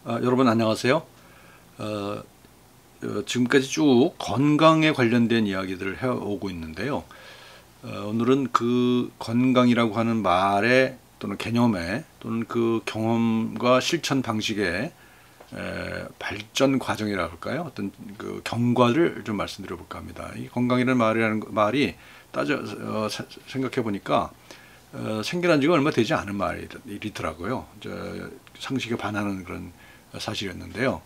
여러분 안녕하세요. 지금까지 쭉 건강에 관련된 이야기들을 해오고 있는데요. 오늘은 그 건강이라고 하는 말에 또는 개념에 또는 그 경험과 실천 방식의 발전 과정이라고 할까요? 어떤 그 경과를 좀 말씀드려 볼까 합니다. 이 건강이라는 말이 생각해 보니까 생겨난 지가 얼마 되지 않은 말이더라고요. 상식에 반하는 그런 사실이었는데요.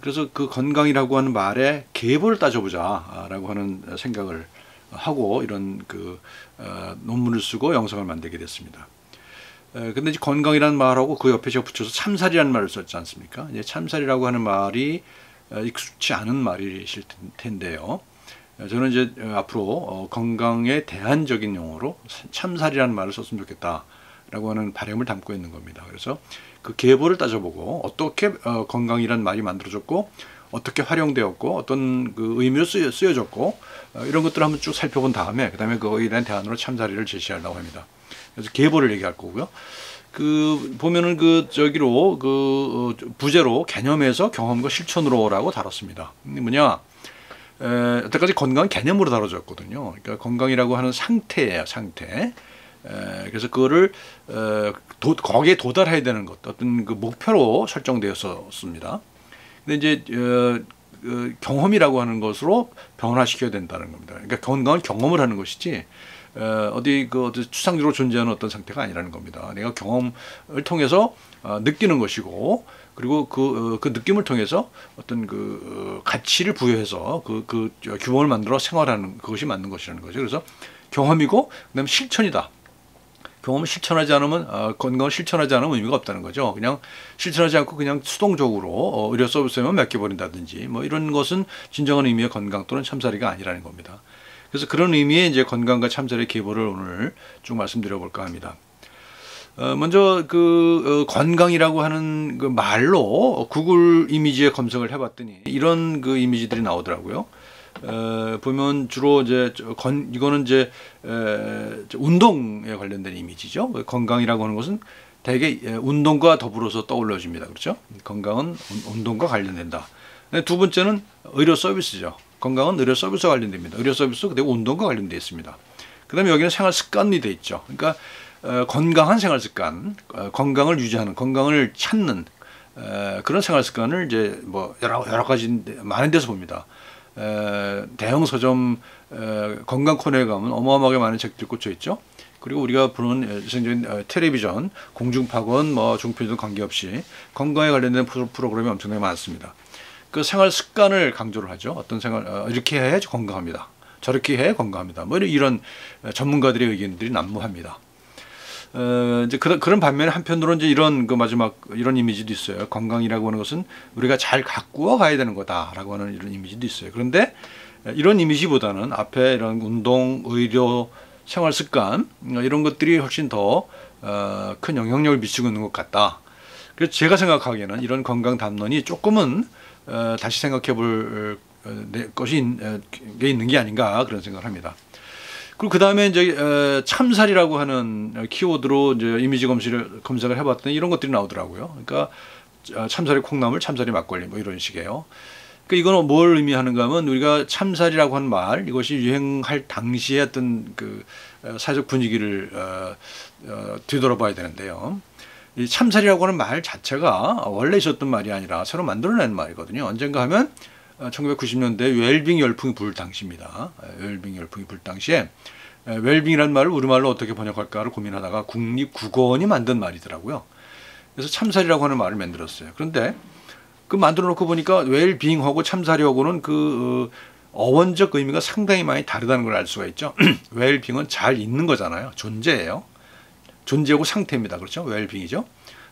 그래서 그 건강이라고 하는 말에 계보를 따져보자라고 하는 생각을 하고 이런 논문을 쓰고 영상을 만들게 됐습니다. 근데 이제 건강이라는 말하고 그 옆에 제가 붙여서 참살이라는 말을 썼지 않습니까? 이제 참살이라고 하는 말이 익숙치 않은 말이실 텐데요. 저는 이제 앞으로 건강의 대안적인 용어로 참살이라는 말을 썼으면 좋겠다라고 하는 바람을 담고 있는 겁니다. 그래서 그 계보를 따져보고 어떻게 건강이라는 말이 만들어졌고 어떻게 활용되었고 어떤 그 의미로 쓰여졌고 이런 것들을 한번 쭉 살펴본 다음에 그다음에 그거에 대한 대안으로 참살이를 제시하려고 합니다. 그래서 계보를 얘기할 거고요. 보면은 부제로 개념에서 경험과 실천으로라고 다뤘습니다. 뭐냐? 여태까지 건강은 개념으로 다뤄졌거든요. 그러니까 건강이라고 하는 상태예요, 상태. 그래서 그거를 거기에 도달해야 되는 것, 어떤 그 목표로 설정되었습니다. 근데 이제 경험이라고 하는 것으로 변화시켜야 된다는 겁니다. 그러니까 건강은 경험을 하는 것이지 어디 추상적으로 존재하는 어떤 상태가 아니라는 겁니다. 내가 경험을 통해서 느끼는 것이고 그리고 그 느낌을 통해서 어떤 가치를 부여해서 규범을 만들어 생활하는 그것이 맞는 것이라는 거죠. 그래서 경험이고 그다음에 실천이다. 경험을 실천하지 않으면 건강을 실천하지 않으면 의미가 없다는 거죠. 그냥 실천하지 않고 그냥 수동적으로 의료 서비스에만 맡겨버린다든지 뭐 이런 것은 진정한 의미의 건강 또는 참사리가 아니라는 겁니다. 그래서 그런 의미의 이제 건강과 참사리의 계보를 오늘 쭉 말씀드려 볼까 합니다. 먼저 건강이라고 하는 그 말로 구글 이미지에 검색을 해봤더니 이런 이미지들이 나오더라고요. 보면 주로 이거는 운동에 관련된 이미지죠. 건강이라고 하는 것은 대개 운동과 더불어서 떠올려집니다. 그렇죠? 건강은 운동과 관련된다. 두 번째는 의료 서비스죠. 건강은 의료 서비스와 관련됩니다. 의료 서비스 그리고 운동과 관련되어 있습니다. 그 다음에 여기는 생활 습관이 되어 있죠. 그러니까 건강한 생활 습관, 건강을 유지하는, 건강을 찾는 그런 생활 습관을 이제 뭐 여러 가지 많은 데서 봅니다. 대형 서점 건강 코너에 가면 어마어마하게 많은 책들이 꽂혀 있죠. 그리고 우리가 보는 텔레비전, 공중파건, 중편전 관계없이 건강에 관련된 프로그램이 엄청나게 많습니다. 그 생활 습관을 강조를 하죠. 어떤 이렇게 해야 건강합니다. 저렇게 해야 건강합니다. 뭐 이런 전문가들의 의견들이 난무합니다. 이제 그런 반면에 한편으로 이제 마지막 이런 이미지도 있어요. 건강이라고 하는 것은 우리가 잘 가꾸어 가야 되는 거다라고 하는 이런 이미지도 있어요. 그런데 이런 이미지보다는 앞에 이런 운동, 의료, 생활 습관 이런 것들이 훨씬 더 큰 영향력을 미치고 있는 것 같다. 그래서 제가 생각하기에는 이런 건강 담론이 조금은 다시 생각해 볼 것이 있는 게 아닌가 그런 생각을 합니다. 그리고 그 다음에 이제 참살이라고 하는 키워드로 이제 이미지 검색을 해봤더니 이런 것들이 나오더라고요. 그러니까 참살이 콩나물, 참살이 막걸리 뭐 이런 식이에요. 그러니까 이거는 뭘 의미하는가 하면 우리가 참살이라고 하는 말 이것이 유행할 당시의 어떤 사회적 분위기를 뒤돌아봐야 되는데요. 이 참살이라고 하는 말 자체가 원래 있었던 말이 아니라 새로 만들어낸 말이거든요. 언젠가 하면 1990년대 웰빙 열풍이 불 당시입니다. 웰빙 열풍이 불 당시에 웰빙이라는 말을 우리말로 어떻게 번역할까를 고민하다가 국립국어원이 만든 말이더라고요. 그래서 참살이라고 하는 말을 만들었어요. 그런데 만들어 놓고 보니까 웰빙하고 참살이하고는 어원적 의미가 상당히 많이 다르다는 걸 알 수가 있죠. 웰빙은 잘 있는 거잖아요. 존재예요. 존재고 상태입니다. 그렇죠? 웰빙이죠.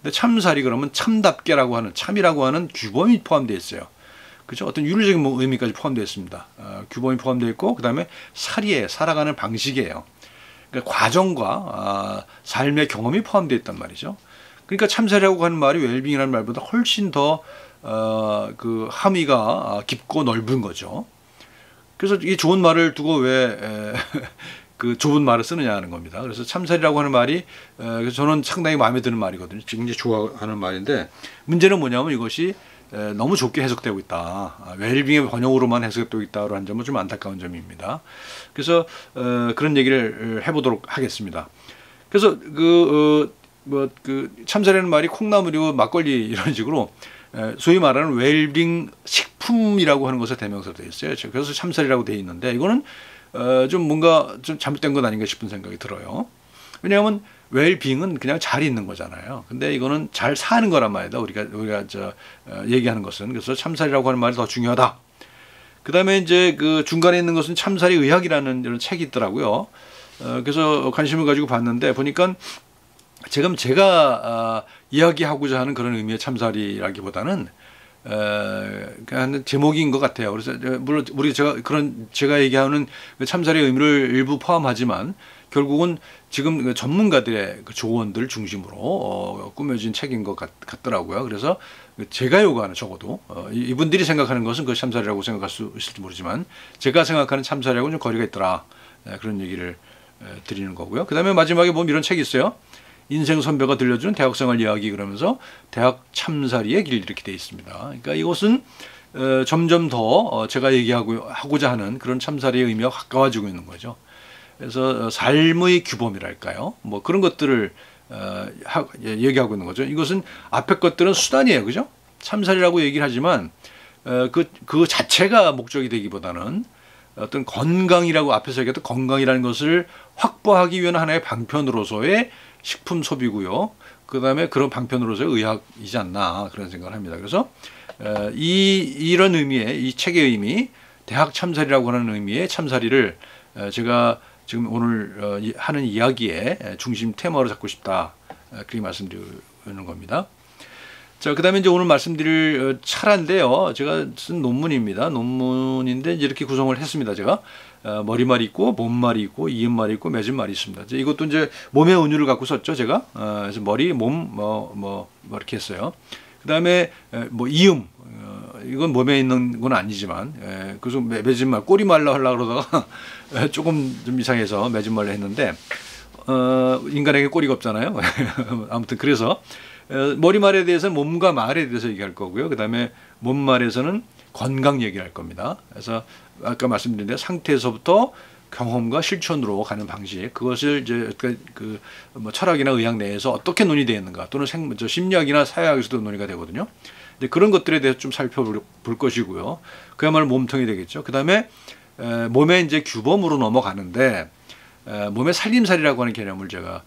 근데 참살이 그러면 참답게라고 하는 참이라고 하는 규범이 포함되어 있어요. 그렇죠? 어떤 윤리적인 의미까지 포함되어 있습니다. 규범이 포함되어 있고 그다음에 살이에요. 살아가는 방식이에요. 그러니까 과정과 삶의 경험이 포함되어 있단 말이죠. 그러니까 참살이라고 하는 말이 웰빙이라는 말보다 훨씬 더 함의가 깊고 넓은 거죠. 그래서 이 좋은 말을 두고 왜 그 좁은 말을 쓰느냐 하는 겁니다. 그래서 참살이라고 하는 말이 그래서 저는 상당히 마음에 드는 말이거든요. 지금 이제 좋아하는 말인데 문제는 뭐냐면 이것이 너무 좁게 해석되고 있다. 웰빙의 번역으로만 해석되고 있다고 하는 점은 좀 안타까운 점입니다. 그래서 그런 얘기를 해보도록 하겠습니다. 그래서 그 참살이라는 말이 콩나물이고 막걸리 이런 식으로 소위 말하는 웰빙 식품이라고 하는 것에 대명사로 되어 있어요. 그래서 참살이라고 되어 있는데 이거는 좀 뭔가 좀 잘못된 것 아닌가 싶은 생각이 들어요. 왜냐하면 웰빙은 그냥 잘 있는 거잖아요. 근데 이거는 잘 사는 거란 말이다. 우리가 얘기하는 것은. 그래서 참살이라고 하는 말이 더 중요하다. 그 다음에 이제 그 중간에 있는 것은 참살의 의학이라는 이런 책이 있더라고요. 그래서 관심을 가지고 봤는데 보니까 지금 제가 이야기하고자 하는 그런 의미의 참살이라기보다는 그냥 제목인 것 같아요. 그래서 물론 제가 얘기하는 참살의 의미를 일부 포함하지만 결국은 지금 그 전문가들의 그 조언들 중심으로 꾸며진 책인 것 같더라고요. 그래서 제가 요구하는 적어도 이분들이 생각하는 것은 그 참살이라고 생각할 수 있을지 모르지만 제가 생각하는 참살이라고는 좀 거리가 있더라. 그런 얘기를 드리는 거고요. 그 다음에 마지막에 보면 이런 책이 있어요. 인생 선배가 들려주는 대학생활 이야기 그러면서 대학 참살이의 길 이렇게 되어 있습니다. 그러니까 이것은 점점 더 제가 얘기하고자 하는 그런 참살의 의미와 가까워지고 있는 거죠. 그래서 삶의 규범이랄까요? 뭐 그런 것들을 얘기하고 있는 거죠. 이것은 앞에 것들은 수단이에요, 그죠? 참살이라고 얘기를 하지만 그 자체가 목적이 되기보다는 어떤 건강이라고 앞에서 얘기했던 건강이라는 것을 확보하기 위한 하나의 방편으로서의 식품 소비고요. 그 다음에 그런 방편으로서의 의학이지 않나 그런 생각을 합니다. 그래서 이런 의미의 이 책의 의미, 대학 참살이라고 하는 의미의 참살이를 제가 지금 오늘 하는 이야기의 중심 테마로 잡고 싶다. 그렇게 말씀드리는 겁니다. 자, 그 다음에 이제 오늘 말씀드릴 차라인데요. 제가 쓴 논문입니다. 논문인데 이제 이렇게 구성을 했습니다. 제가 머리말이 있고 몸말이 있고 이음말이 있고 맺음말이 있습니다. 이것도 이제 몸의 은유를 갖고 썼죠. 제가 그래서 머리, 몸, 뭐 이렇게 했어요. 그 다음에 뭐 이음 이건 몸에 있는 건 아니지만 그래서 맺음말 꼬리말로 하려고 그러다가 조금 좀 이상해서 맺음말로 했는데 인간에게 꼬리가 없잖아요. 아무튼 그래서 머리말에 대해서는 몸과 말에 대해서 얘기할 거고요. 그 다음에 몸말에서는 건강 얘기할 겁니다. 그래서 아까 말씀드린 대로 상태에서부터 경험과 실천으로 가는 방식, 그것을 이제 뭐 철학이나 의학 내에서 어떻게 논의되어 있는가, 또는 심리학이나 사회학에서도 논의가 되거든요. 근데 그런 것들에 대해서 좀 살펴볼 것이고요. 그야말로 몸통이 되겠죠. 그 다음에 몸의 이제 규범으로 넘어가는데 몸의 살림살이라고 하는 개념을 제가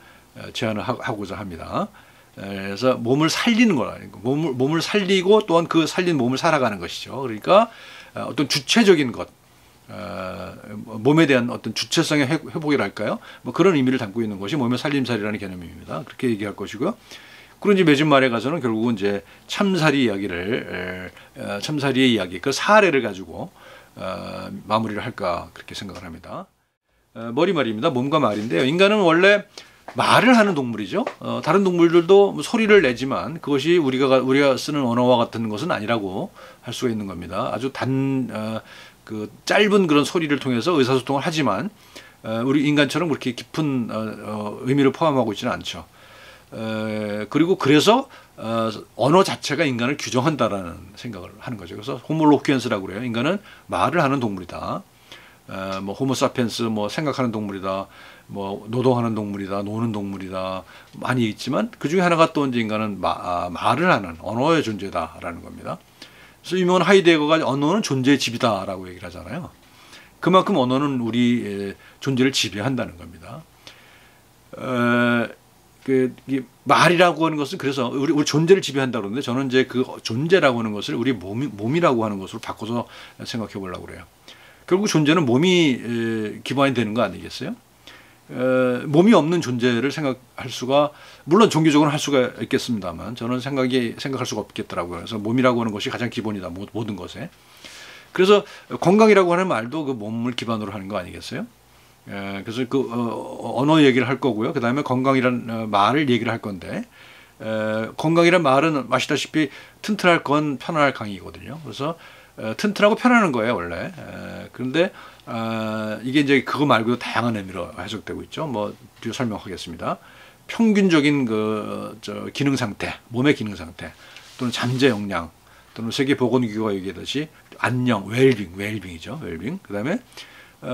제안을 하고자 합니다. 그래서 몸을 살리는 거라, 몸을 살리고 또한 그 살린 몸을 살아가는 것이죠. 그러니까 어떤 주체적인 것, 몸에 대한 어떤 주체성의 회복이랄까요? 뭐 그런 의미를 담고 있는 것이 몸의 살림살이라는 개념입니다. 그렇게 얘기할 것이고요. 그런 이제 맺음말에 가서는 결국은 이제 참살이 이야기를 참살이의 이야기, 그 사례를 가지고 마무리를 할까 그렇게 생각을 합니다. 머리말입니다. 몸과 말인데요. 인간은 원래 말을 하는 동물이죠. 다른 동물들도 소리를 내지만 그것이 우리가 쓰는 언어와 같은 것은 아니라고 할 수가 있는 겁니다. 아주 그 짧은 그런 소리를 통해서 의사소통을 하지만 우리 인간처럼 그렇게 깊은 의미를 포함하고 있지는 않죠. 그리고 그래서 언어 자체가 인간을 규정한다라는 생각을 하는 거죠. 그래서 호모로퀴언스라고 그래요. 인간은 말을 하는 동물이다. 뭐 호모사피엔스, 뭐 생각하는 동물이다, 뭐 노동하는 동물이다, 노는 동물이다 많이 있지만 그 중에 하나가 또 이제 인간은 말을 하는 언어의 존재다라는 겁니다. 그래서 유명한 하이데거가 언어는 존재의 집이다라고 얘기를 하잖아요. 그만큼 언어는 우리 존재를 지배한다는 겁니다. 말이라고 하는 것은 그래서 우리 존재를 지배한다고 그러는데 저는 이제 그 존재라고 하는 것을 우리 몸이라고 하는 것으로 바꿔서 생각해 보려고 그래요. 결국 존재는 몸이 기반이 되는 거 아니겠어요? 몸이 없는 존재를 생각할 수가, 물론 종교적으로는 할 수가 있겠습니다만 저는 생각할 수가 없겠더라고요. 그래서 몸이라고 하는 것이 가장 기본이다, 모든 것에. 그래서 건강이라고 하는 말도 그 몸을 기반으로 하는 거 아니겠어요? 그래서 그 언어 얘기를 할 거고요. 그 다음에 건강이란 말을 얘기를 할 건데, 건강이란 말은 아시다시피 튼튼할 건 편안할 강이거든요. 그래서 튼튼하고 편안한 거예요, 원래. 그런데 이게 이제 그거 말고도 다양한 의미로 해석되고 있죠. 뭐 뒤에 설명하겠습니다. 평균적인 기능 상태, 몸의 기능 상태, 또는 잠재 역량, 또는 세계보건기구가 얘기하듯이 안녕, 웰빙이죠. 웰빙. 그다음에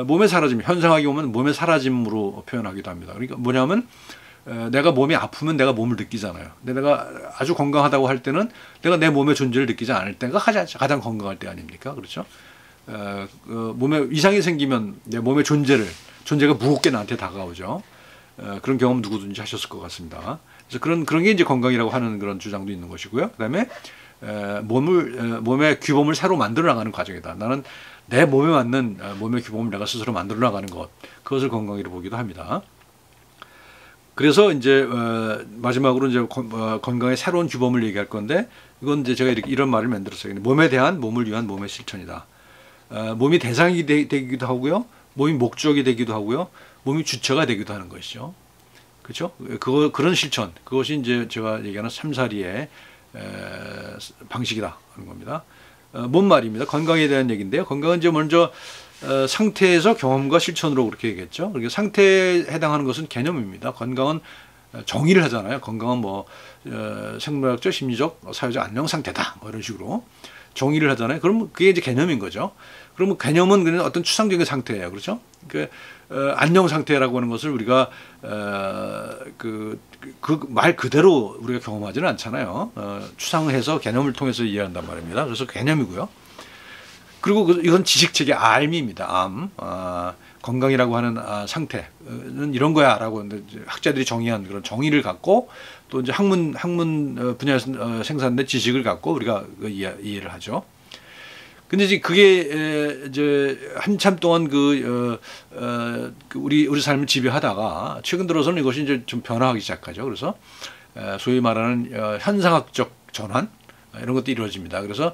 몸의 사라짐, 현상학이 오면 몸의 사라짐으로 표현하기도 합니다. 그러니까 뭐냐면 내가 몸이 아프면 내가 몸을 느끼잖아요. 근데 내가 아주 건강하다고 할 때는 내가 내 몸의 존재를 느끼지 않을 때가 가장 건강할 때 아닙니까? 그렇죠? 몸에 이상이 생기면 내 몸의 존재가 무겁게 나한테 다가오죠. 그런 경험 누구든지 하셨을 것 같습니다. 그래서 그런 게 이제 건강이라고 하는 그런 주장도 있는 것이고요. 그다음에 몸의 규범을 새로 만들어 나가는 과정이다. 나는 내 몸에 맞는 몸의 규범을 내가 스스로 만들어 나가는 것, 그것을 건강이라고 보기도 합니다. 그래서 이제 마지막으로 이제 건강의 새로운 규범을 얘기할 건데, 이건 이제 제가 이런 말을 만들었어요. 몸에 대한 몸을 위한 몸의 실천이다. 몸이 대상이 되기도 하고요, 몸이 목적이 되기도 하고요, 몸이 주체가 되기도 하는 것이죠. 그렇죠? 그런 실천, 그것이 이제 제가 얘기하는 삼사리의 방식이다 하는 겁니다. 뭔 말입니다. 건강에 대한 얘기인데요. 건강은 이제 먼저 상태에서 경험과 실천으로 그렇게 얘기했죠. 그러니까 상태에 해당하는 것은 개념입니다. 건강은 정의를 하잖아요. 건강은 뭐 생물학적, 심리적, 사회적 안녕 상태다, 뭐 이런 식으로 정의를 하잖아요. 그러면 그게 이제 개념인 거죠. 그러면 개념은 그냥 어떤 추상적인 상태예요. 그렇죠? 그 안녕 상태라고 하는 것을 우리가 그 말 그대로 우리가 경험하지는 않잖아요. 추상해서 개념을 통해서 이해한단 말입니다. 그래서 개념이고요. 그리고 이건 지식책의 암입니다. 건강이라고 하는 상태는 이런 거야라고 학자들이 정의한 그런 정의를 갖고, 또 이제 학문 분야에서 생산된 지식을 갖고 우리가 이해를 하죠. 근데 이제 그게 이제 한참 동안 우리 삶을 지배하다가 최근 들어서는 이것이 이제 좀 변화하기 시작하죠. 그래서 소위 말하는 현상학적 전환, 이런 것도 이루어집니다. 그래서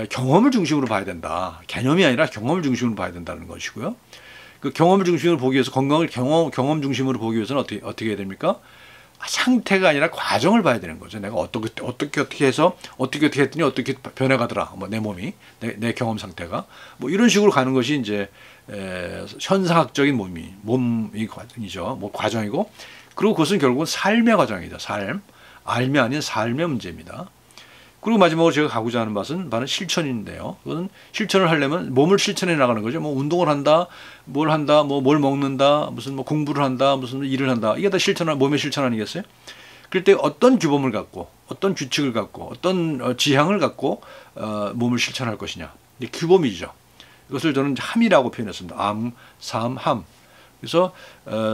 경험을 중심으로 봐야 된다. 개념이 아니라 경험을 중심으로 봐야 된다는 것이고요. 그 경험을 중심으로 보기 위해서, 건강을 경험 중심으로 보기 위해서는 어떻게 해야 됩니까? 상태가 아니라 과정을 봐야 되는 거죠. 내가 어떻게 해서 어떻게 했더니 어떻게 변해가더라. 뭐 내 몸이, 내 경험 상태가 뭐 이런 식으로 가는 것이 이제 현상학적인 몸이 과정이죠. 뭐 과정이고, 그리고 그것은 결국은 삶의 과정이다. 삶이 아닌 삶의 문제입니다. 그리고 마지막으로 제가 가고자 하는 바는 실천인데요. 그것은 실천을 하려면 몸을 실천해 나가는 거죠. 뭐 운동을 한다, 뭘 먹는다, 무슨 뭐 공부를 한다, 무슨 일을 한다. 이게 다 몸의 실천 아니겠어요? 그럴 때 어떤 규범을 갖고, 어떤 규칙을 갖고, 어떤 지향을 갖고 몸을 실천할 것이냐. 이게 규범이죠. 이것을 저는 함이라고 표현했습니다. 함. 그래서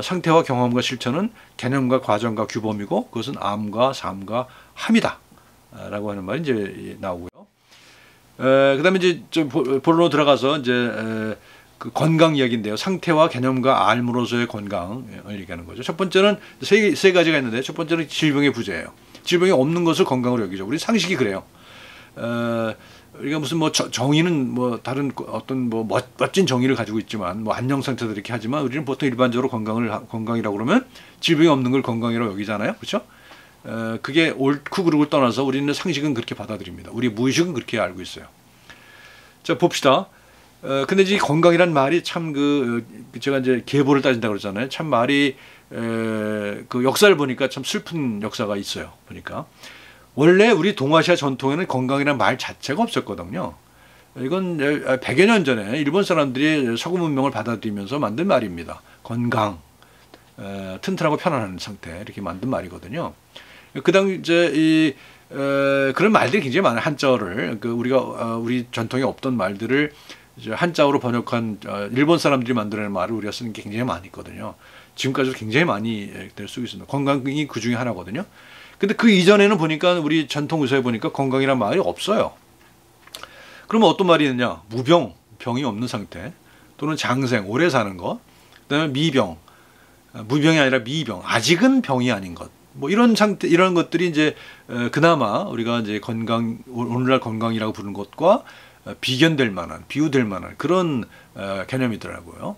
상태와 경험과 실천은 개념과 과정과 규범이고, 그것은 암과 삶과 함이다 라고 하는 말이 이제 나오고요. 그다음에 이제 좀 본론으로 들어가서 이제 그 건강 이야기인데요. 상태와 개념과 알므로서의 건강을 얘기하는 거죠. 첫 번째는 세 가지가 있는데, 첫 번째는 질병의 부재예요. 질병이 없는 것을 건강으로 여기죠. 우리 상식이 그래요. 우리가 무슨 뭐 정의는 뭐 다른 어떤 뭐 멋진 정의를 가지고 있지만, 뭐 안녕 상태도 이렇게 하지만, 우리는 보통 일반적으로 건강이라고 그러면 질병이 없는 걸 건강이라고 여기잖아요. 그렇죠? 그게 옳고 그르고 떠나서 우리는 상식은 그렇게 받아들입니다. 우리 무의식은 그렇게 알고 있어요. 자, 봅시다. 근데 이 건강이란 말이 참 제가 이제 계보를 따진다고 그러잖아요. 참 말이 그 역사를 보니까 참 슬픈 역사가 있어요. 보니까 원래 우리 동아시아 전통에는 건강이란 말 자체가 없었거든요. 이건 100여 년 전에 일본 사람들이 서구 문명을 받아들이면서 만든 말입니다. 건강, 튼튼하고 편안한 상태, 이렇게 만든 말이거든요. 그다음 이제 그런 말들이 굉장히 많아요. 한자어를 우리 전통에 없던 말들을 이제 한자어로 번역한 일본 사람들이 만들어낸 말을 우리가 쓰는 게 굉장히 많이 있거든요. 지금까지도 굉장히 많이 쓰고 있습니다. 건강이 그 중에 하나거든요. 근데 그 이전에는 보니까 우리 전통 의사에 보니까 건강이란 말이 없어요. 그러면 어떤 말이 있느냐? 무병, 병이 없는 상태, 또는 장생, 오래 사는 것, 그다음에 미병, 무병이 아니라 미병, 아직은 병이 아닌 것. 뭐 이런 상태, 이런 것들이 이제 그나마 우리가 이제 오늘날 건강이라고 부르는 것과 비교될 만한 그런 개념이더라고요.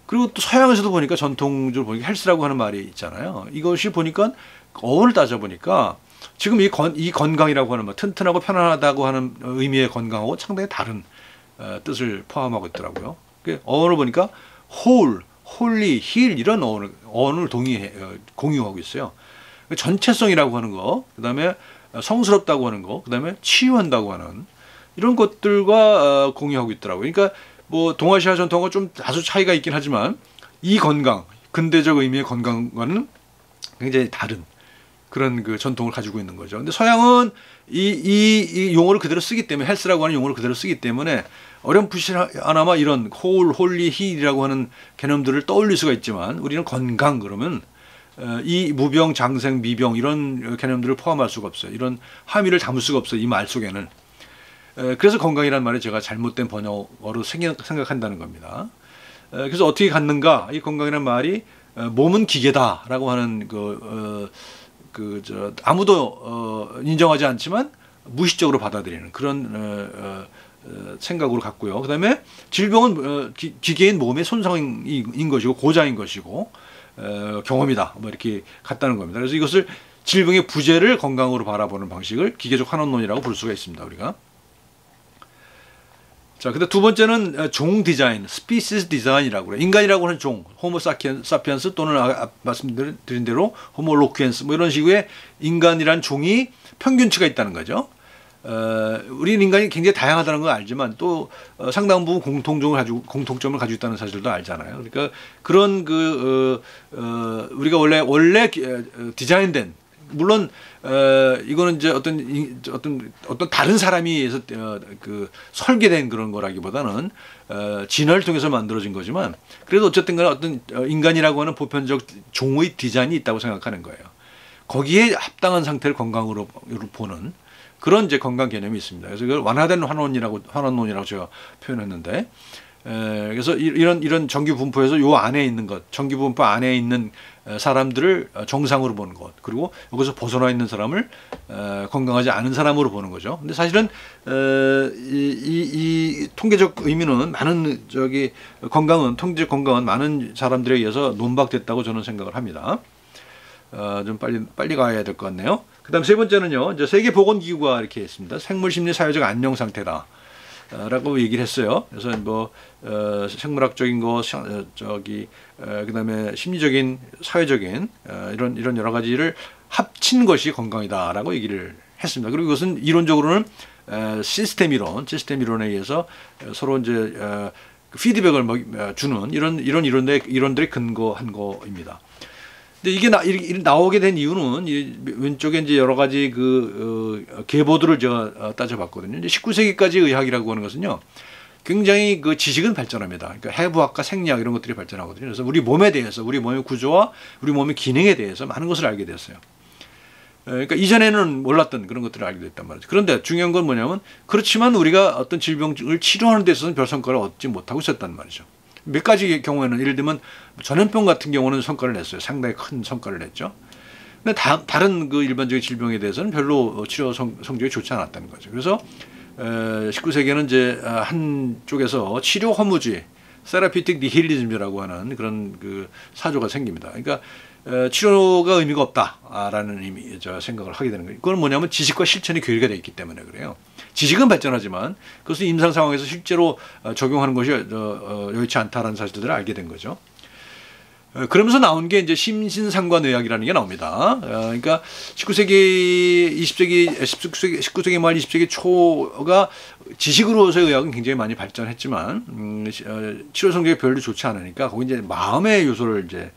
그리고 또 서양에서도 보니까 전통적으로 보니까 헬스라고 하는 말이 있잖아요. 이것이 보니까 어원을 따져보니까 지금 이 건강이라고 하는 말, 튼튼하고 편안하다고 하는 의미의 건강하고 상당히 다른 뜻을 포함하고 있더라고요. 어원을 보니까 whole, 홀리, 힐 이런 어원을 공유하고 있어요. 전체성이라고 하는 거, 그 다음에 성스럽다고 하는 거, 그 다음에 치유한다고 하는 이런 것들과 공유하고 있더라고요. 그러니까 뭐 동아시아 전통과 좀 다소 차이가 있긴 하지만 이 건강, 근대적 의미의 건강과는 굉장히 다른 그런 그 전통을 가지고 있는 거죠. 근데 서양은 이 용어를 그대로 쓰기 때문에, 헬스라고 하는 용어를 그대로 쓰기 때문에 어렴풋이나마 이런 홀리, 힐이라고 하는 개념들을 떠올릴 수가 있지만, 우리는 건강 그러면 이 무병, 장생, 미병 이런 개념들을 포함할 수가 없어요. 이런 함의를 담을 수가 없어요. 이 말 속에는. 그래서 건강이라는 말이 제가 잘못된 번역어로 생각한다는 겁니다. 그래서 어떻게 갖는가? 이 건강이라는 말이 몸은 기계다라고 하는 아무도 인정하지 않지만 무의식적으로 받아들이는 그런 생각으로 갖고요. 그 다음에 질병은 기계인 몸의 손상인 것이고 고장인 것이고 경험이다. 뭐 이렇게 같다는 겁니다. 그래서 이것을 질병의 부재를 건강으로 바라보는 방식을 기계적 환원론이라고 볼 수가 있습니다. 우리가. 자, 근데 두 번째는 종 디자인, 스피시스 디자인이라고 그래요. 인간이라고 하는 종, 호모 사피엔스 또는 말씀드린 대로 호모 로퀴엔스 뭐 이런 식의 인간이란 종이 평균치가 있다는 거죠. 우리는 인간이 굉장히 다양하다는 걸 알지만 또 상당 부분 공통점을 가지고 있다는 사실도 알잖아요. 그러니까 그런 우리가 원래 디자인된, 물론 이거는 이제 어떤 다른 사람이 의해서 설계된 그런 거라기보다는 진화를 통해서 만들어진 거지만, 그래도 어쨌든 간에 어떤 인간이라고 하는 보편적 종의 디자인이 있다고 생각하는 거예요. 거기에 합당한 상태를 건강으로 보는 그런 이제 건강 개념이 있습니다. 그래서 이걸 완화된 환원론이라고 제가 표현했는데, 그래서 이런 정규 분포에서 요 안에 있는 것, 정규 분포 안에 있는 사람들을 정상으로 보는 것, 그리고 여기서 벗어나 있는 사람을 건강하지 않은 사람으로 보는 거죠. 근데 사실은 이 통계적 의미는 많은 통계적 건강은 많은 사람들에 의해서 논박됐다고 저는 생각을 합니다. 좀 빨리 가야 될 것 같네요. 그다음 세 번째는요, 이제 세계보건기구가 이렇게 했습니다. 생물심리 사회적 안녕 상태다. 라고 얘기를 했어요. 그래서 뭐 생물학적인 거, 그다음에 심리적인, 사회적인 이런 여러 가지를 합친 것이 건강이다라고 얘기를 했습니다. 그리고 이것은 이론적으로는 시스템 이론에 의해서 서로 이제 피드백을 주는 이런 이론들이 근거한 거입니다. 근데 이게 나오게 된 이유는 왼쪽에 이제 여러 가지 계보들을 제가 따져봤거든요. 이제 19세기까지 의학이라고 하는 것은요, 굉장히 지식은 발전합니다. 그러니까 해부학과 생리학 이런 것들이 발전하거든요. 그래서 우리 몸에 대해서, 우리 몸의 구조와 우리 몸의 기능에 대해서 많은 것을 알게 됐어요. 그러니까 이전에는 몰랐던 그런 것들을 알게 됐단 말이죠. 그런데 중요한 건 뭐냐면, 그렇지만 우리가 어떤 질병을 치료하는 데 있어서는 별 성과를 얻지 못하고 있었단 말이죠. 몇 가지 경우에는, 예를 들면 전염병 같은 경우는 성과를 냈어요. 상당히 큰 성과를 냈죠. 근데 다른 일반적인 질병에 대해서는 별로 치료 성적이 좋지 않았다는 거죠. 그래서 19세기에는 이제 한쪽에서 치료 허무주의, 세라피틱 니힐리즘이라고 하는 그런 사조가 생깁니다. 그러니까 치료가 의미가 없다라는 생각을 하게 되는 거예요. 그건 뭐냐면 지식과 실천이 괴리가 되어 있기 때문에 그래요. 지식은 발전하지만 그것을 임상 상황에서 실제로 적용하는 것이 여의치 않다라는 사실들을 알게 된 거죠. 그러면서 나온 게 이제 심신상관의학이라는 게 나옵니다. 그러니까 19세기 말 20세기 초가 지식으로서의 의학은 굉장히 많이 발전했지만 치료 성적이 별로 좋지 않으니까 거기 이제 마음의 요소를 이제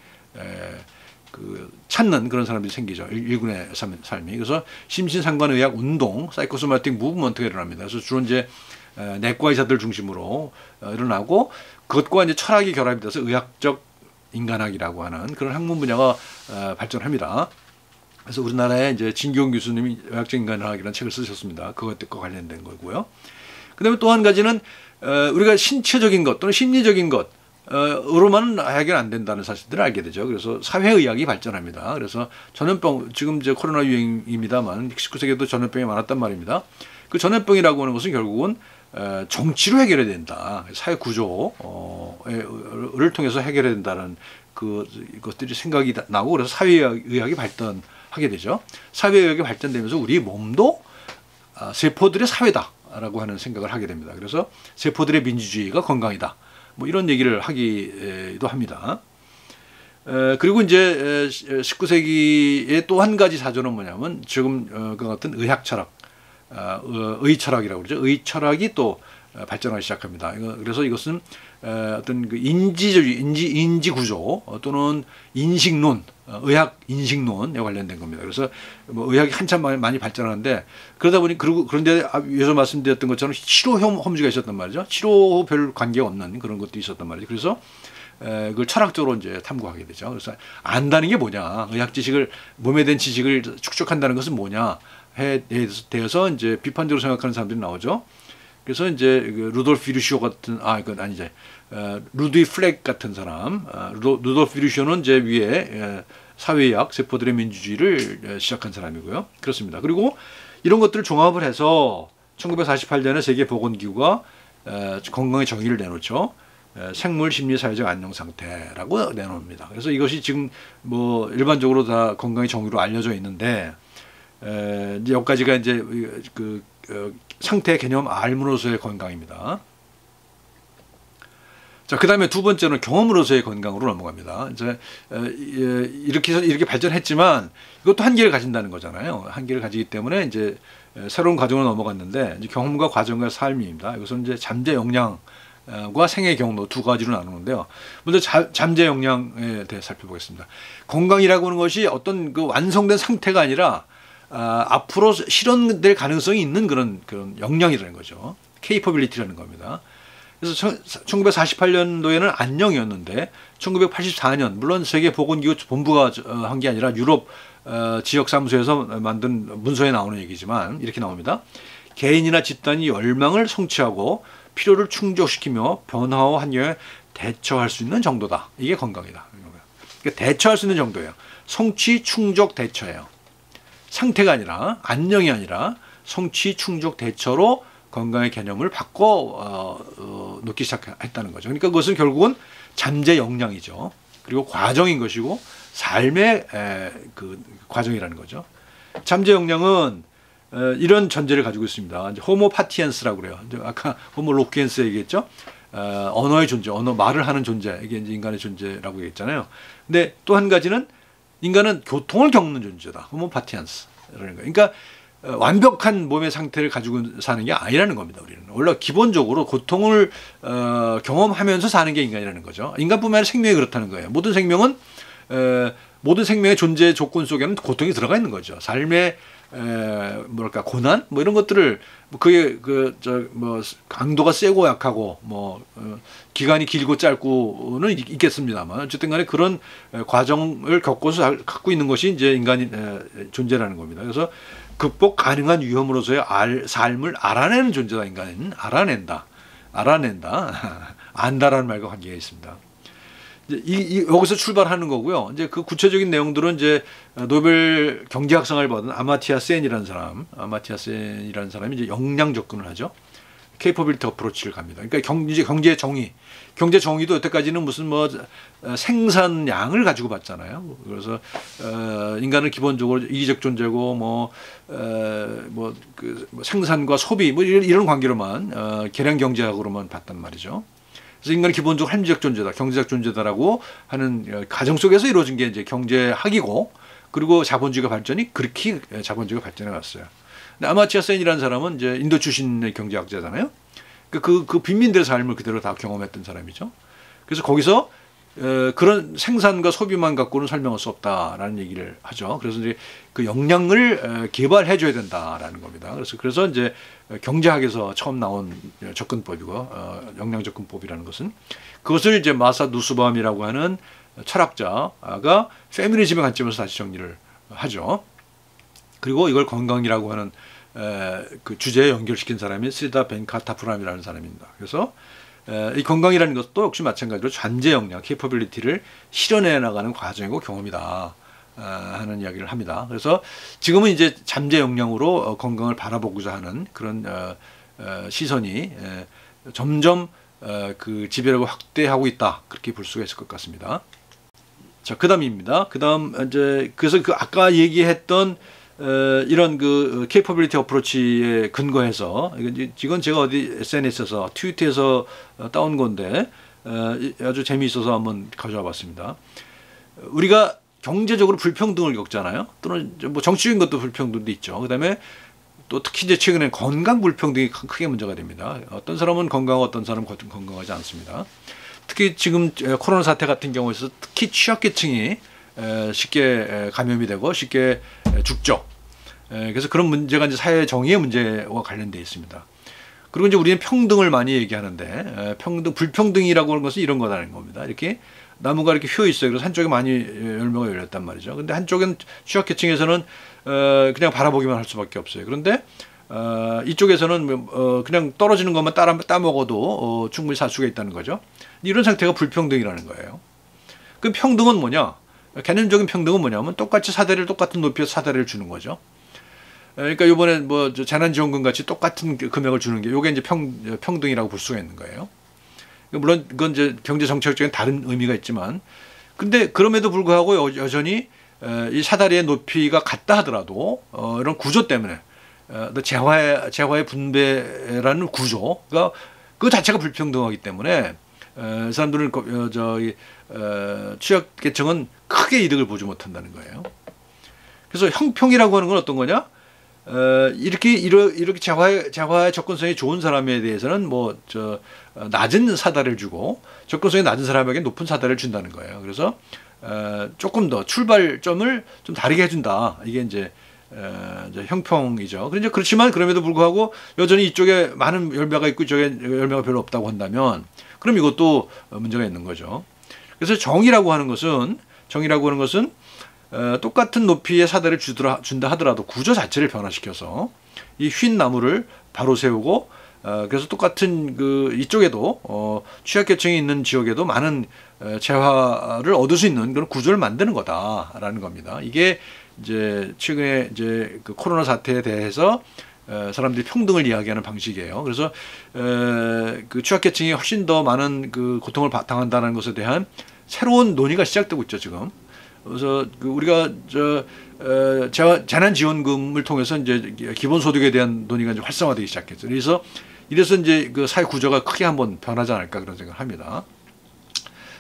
찾는 그런 사람들이 생기죠. 일군의 삶이. 그래서 심신상관의학 운동, 사이코소마틱 무브먼트가 일어납니다. 그래서 주로 이제 내과 의사들 중심으로 일어나고, 그것과 이제 철학이 결합이 돼서 의학적 인간학이라고 하는 그런 학문 분야가 발전합니다. 그래서 우리나라에 이제 진기용 교수님이 의학적 인간학이라는 책을 쓰셨습니다. 그것과 관련된 거고요. 그다음에 또 한 가지는 우리가 신체적인 것 또는 심리적인 것 으로만 해결 안 된다는 사실들을 알게 되죠. 그래서 사회의학이 발전합니다. 그래서 전염병, 지금 이제 코로나 유행입니다만 19세기에도 전염병이 많았단 말입니다. 그 전염병이라고 하는 것은 결국은 정치로 해결해야 된다. 사회 구조를 통해서 해결해야 된다는 그것들이 생각이 나고, 그래서 사회의학이 발전하게 되죠. 사회의학이 발전되면서 우리 몸도 세포들의 사회다라고 하는 생각을 하게 됩니다. 그래서 세포들의 민주주의가 건강이다. 뭐 이런 얘기를 하기도 합니다. 그리고 이제 19세기의 또 한 가지 사조는 뭐냐면 지금 그 같은 의학 철학, 의철학이라고 그러죠. 의철학이 또 발전하기 시작합니다. 그래서 이것은 어떤 그 인지 구조 또는 인식론, 의학 인식론에 관련된 겁니다. 그래서 뭐 의학이 한참 많이 발전하는데 그러다 보니 그런데 여기서 말씀드렸던 것처럼 치료 험지가 있었단 말이죠. 치료 별 관계가 없는 그런 것도 있었단 말이죠. 그래서 그걸 철학적으로 이제 탐구하게 되죠. 그래서 안다는 게 뭐냐, 의학 지식을 몸에 대한 지식을 축적한다는 것은 뭐냐 에 대해서 이제 비판적으로 생각하는 사람들이 나오죠. 그래서 이제 그 루돌프 비루시오 같은 그건 아니지 루드위 플렉 같은 사람, 루돌프 비루시오는 이제 위에 사회의학 세포들의 민주주의를 시작한 사람이고요. 그렇습니다. 그리고 이런 것들을 종합을 해서 1948년에 세계보건기구가 건강의 정의를 내놓죠. 생물 심리 사회적 안녕 상태라고 내놓습니다. 그래서 이것이 지금 뭐 일반적으로 다 건강의 정의로 알려져 있는데 이제 여기까지가 이제 그 상태 개념 알므로서의 건강입니다. 자, 그다음에 두 번째는 경험으로서의 건강으로 넘어갑니다. 이제 이렇게 해서 이렇게 발전했지만 이것도 한계를 가진다는 거잖아요. 한계를 가지기 때문에 이제 새로운 과정으로 넘어갔는데 이제 경험과 과정과 삶입니다. 이것은 이제 잠재 역량 과 생애 경로 두 가지로 나누는데요. 먼저 잠재 역량에 대해 살펴보겠습니다. 건강이라고 하는 것이 어떤 그 완성된 상태가 아니라 앞으로 실현될 가능성이 있는 그런 역량이라는 거죠. capability라는 겁니다. 그래서 1948년도에는 안녕이었는데 1984년 물론 세계보건기구 본부가 한 게 아니라 유럽 지역 사무소에서 만든 문서에 나오는 얘기지만 이렇게 나옵니다. 개인이나 집단이 열망을 성취하고 필요를 충족시키며 변화와 환경에 대처할 수 있는 정도다. 이게 건강이다. 그러니까 대처할 수 있는 정도예요. 성취, 충족, 대처예요. 상태가 아니라 안녕이 아니라 성취, 충족, 대처로 건강의 개념을 바꿔 놓기 시작했다는 거죠. 그러니까 그것은 결국은 잠재 역량이죠. 그리고 과정인 것이고 삶의 그 과정이라는 거죠. 잠재 역량은 이런 전제를 가지고 있습니다. 호모 파티엔스라고 그래요. 아까 호모 로키엔스 얘기했죠. 언어의 존재, 말을 하는 존재, 이게 이제 인간의 존재라고 얘기했잖아요. 근데 또 한 가지는 인간은 고통을 겪는 존재다. 호모 파티엔스라는 거예요. 그러니까 완벽한 몸의 상태를 가지고 사는 게 아니라는 겁니다. 우리는 원래 기본적으로 고통을 경험하면서 사는 게 인간이라는 거죠. 인간뿐만 아니라 생명이 그렇다는 거예요. 모든 생명의 존재 조건 속에는 고통이 들어가 있는 거죠. 삶의 뭐랄까 고난 뭐 이런 것들을 그게 뭐 강도가 세고 약하고 뭐 기간이 길고 짧고는 있겠습니다만 어쨌든간에 그런 과정을 겪어서 갖고 있는 것이 이제 인간이 존재라는 겁니다. 그래서 극복 가능한 위험으로서의 삶을 알아내는 존재다. 인간은 알아낸다. 안다라는 말과 관계가 있습니다. 여기서 출발하는 거고요. 이제 그 구체적인 내용들은 이제 노벨 경제학상을 받은 아마티아 센이라는 사람이 이제 역량 접근을 하죠. capability approach를 갑니다. 그러니까 경제 정의도 여태까지는 무슨 뭐 생산량을 가지고 봤잖아요. 그래서 인간은 기본적으로 이기적 존재고 그 생산과 소비 뭐 이런 관계로만 계량 경제학으로만 봤단 말이죠. 그래서 인간은 기본적으로 합리적 존재다, 경제적 존재다라고 하는 가정 속에서 이루어진 게 이제 경제학이고, 그리고 자본주의가 발전해 왔어요. 근데 아마티아 센이라는 사람은 이제 인도 출신의 경제학자잖아요. 그 빈민들의 삶을 그대로 다 경험했던 사람이죠. 그래서 거기서 그런 생산과 소비만 갖고는 설명할 수 없다라는 얘기를 하죠. 그래서 이제 그 역량을 개발해줘야 된다라는 겁니다. 그래서 이제 경제학에서 처음 나온 접근법이고 역량 접근법이라는 것은 그것을 이제 마사 누스밤이라고 하는 철학자가 페미니즘의 관점에서 다시 정리를 하죠. 그리고 이걸 건강이라고 하는 그 주제에 연결시킨 사람이 스리다 벤카타푸람이라는 사람입니다. 그래서 이 건강이라는 것도 역시 마찬가지로 잠재 역량, capability를 실현해 나가는 과정이고 경험이다 하는 이야기를 합니다. 그래서 지금은 이제 잠재 역량으로 건강을 바라보고자 하는 그런 시선이 점점 그 지배력을 확대하고 있다, 그렇게 볼 수가 있을 것 같습니다. 자, 그다음입니다. 그다음 이제 그래서 그 아까 얘기했던 이런 그 capability approach에 근거해서 이건 제가 어디 SNS에서 트위터에서 따온 건데 아주 재미있어서 한번 가져와 봤습니다. 우리가 경제적으로 불평등을 겪잖아요. 또는 뭐 정치적인 것도 불평등도 있죠. 그다음에 또 특히 이제 최근에 건강 불평등이 크게 문제가 됩니다. 어떤 사람은 건강하고 어떤 사람은 건강하지 않습니다. 특히 지금 코로나 사태 같은 경우에서 특히 취약계층이 쉽게 감염이 되고 쉽게 죽죠. 그래서 그런 문제가 이제 사회 정의의 문제와 관련되어 있습니다. 그리고 이제 우리는 평등을 많이 얘기하는데 불평등이라고 하는 것은 이런 거라는 겁니다. 이렇게 나무가 이렇게 휘어 있어요. 그래서 한쪽에 많이 열매가 열렸단 말이죠. 근데 한쪽은 취약계층에서는 그냥 바라보기만 할 수밖에 없어요. 그런데 이쪽에서는 그냥 떨어지는 것만 따먹어도 충분히 살 수가 있다는 거죠. 이런 상태가 불평등이라는 거예요. 그 평등은 뭐냐? 개념적인 평등은 뭐냐면 똑같이 똑같은 높이에서 사다리를 주는 거죠. 그러니까 이번에 뭐 재난지원금 같이 똑같은 금액을 주는 게 이게 이제 평등이라고 볼 수가 있는 거예요. 물론 그건 이제 경제 정책적인 다른 의미가 있지만, 근데 그럼에도 불구하고 여전히 이 사다리의 높이가 같다 하더라도 이런 구조 때문에 재화의 분배라는 구조가 그 자체가 불평등하기 때문에 사람들은 취약계층은 크게 이득을 보지 못한다는 거예요. 그래서 형평이라고 하는 건 어떤 거냐? 이렇게 재화의 접근성이 좋은 사람에 대해서는 낮은 사다리를 주고 접근성이 낮은 사람에게 높은 사다리를 준다는 거예요. 그래서 조금 더 출발점을 좀 다르게 해준다. 이게 이제 형평이죠. 그렇지만 그럼에도 불구하고 여전히 이쪽에 많은 열매가 있고 이쪽에 열매가 별로 없다고 한다면 그럼 이것도 문제가 있는 거죠. 그래서 정의라고 하는 것은 똑같은 높이의 사다리를 준다 하더라도 구조 자체를 변화시켜서 이 휜 나무를 바로 세우고 그래서 똑같은 이쪽에도 취약계층이 있는 지역에도 많은 재화를 얻을 수 있는 그런 구조를 만드는 거다라는 겁니다. 이게 이제 최근에 이제 그 코로나 사태에 대해서 사람들이 평등을 이야기하는 방식이에요. 그래서 그 취약계층이 훨씬 더 많은 그 고통을 당한다는 것에 대한 새로운 논의가 시작되고 있죠 지금. 그래서 우리가 재난지원금을 통해서 이제 기본소득에 대한 논의가 이제 활성화되기 시작했죠. 이래서 이제 그 사회 구조가 크게 한번 변하지 않을까 그런 생각을 합니다.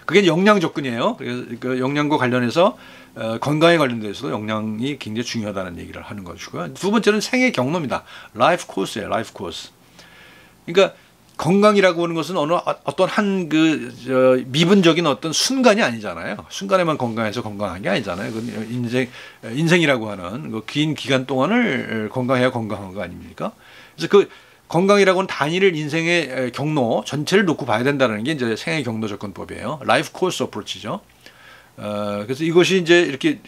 그게 영양 접근이에요. 그래서 그 영양과 관련해서 건강에 관련돼서도 영양이 굉장히 중요하다는 얘기를 하는 것이고요. 두 번째는 생애 경로입니다. 라이프 코스예요. 라이프 코스. 그러니까 건강이라고 하는 것은 어떤 미분적인 어떤 순간이 아니잖아요. 순간에만 건강해서 건강한 게 아니잖아요. 인생이라고 하는 그 긴 기간 동안을 건강해야 건강한 거 아닙니까? 그래서 그 건강이라고 하는 단위를 인생의 경로 전체를 놓고 봐야 된다는 게 이제 생애 경로 접근법이에요. 라이프 코스 어프로치죠. 그래서 이것이 이제 이렇게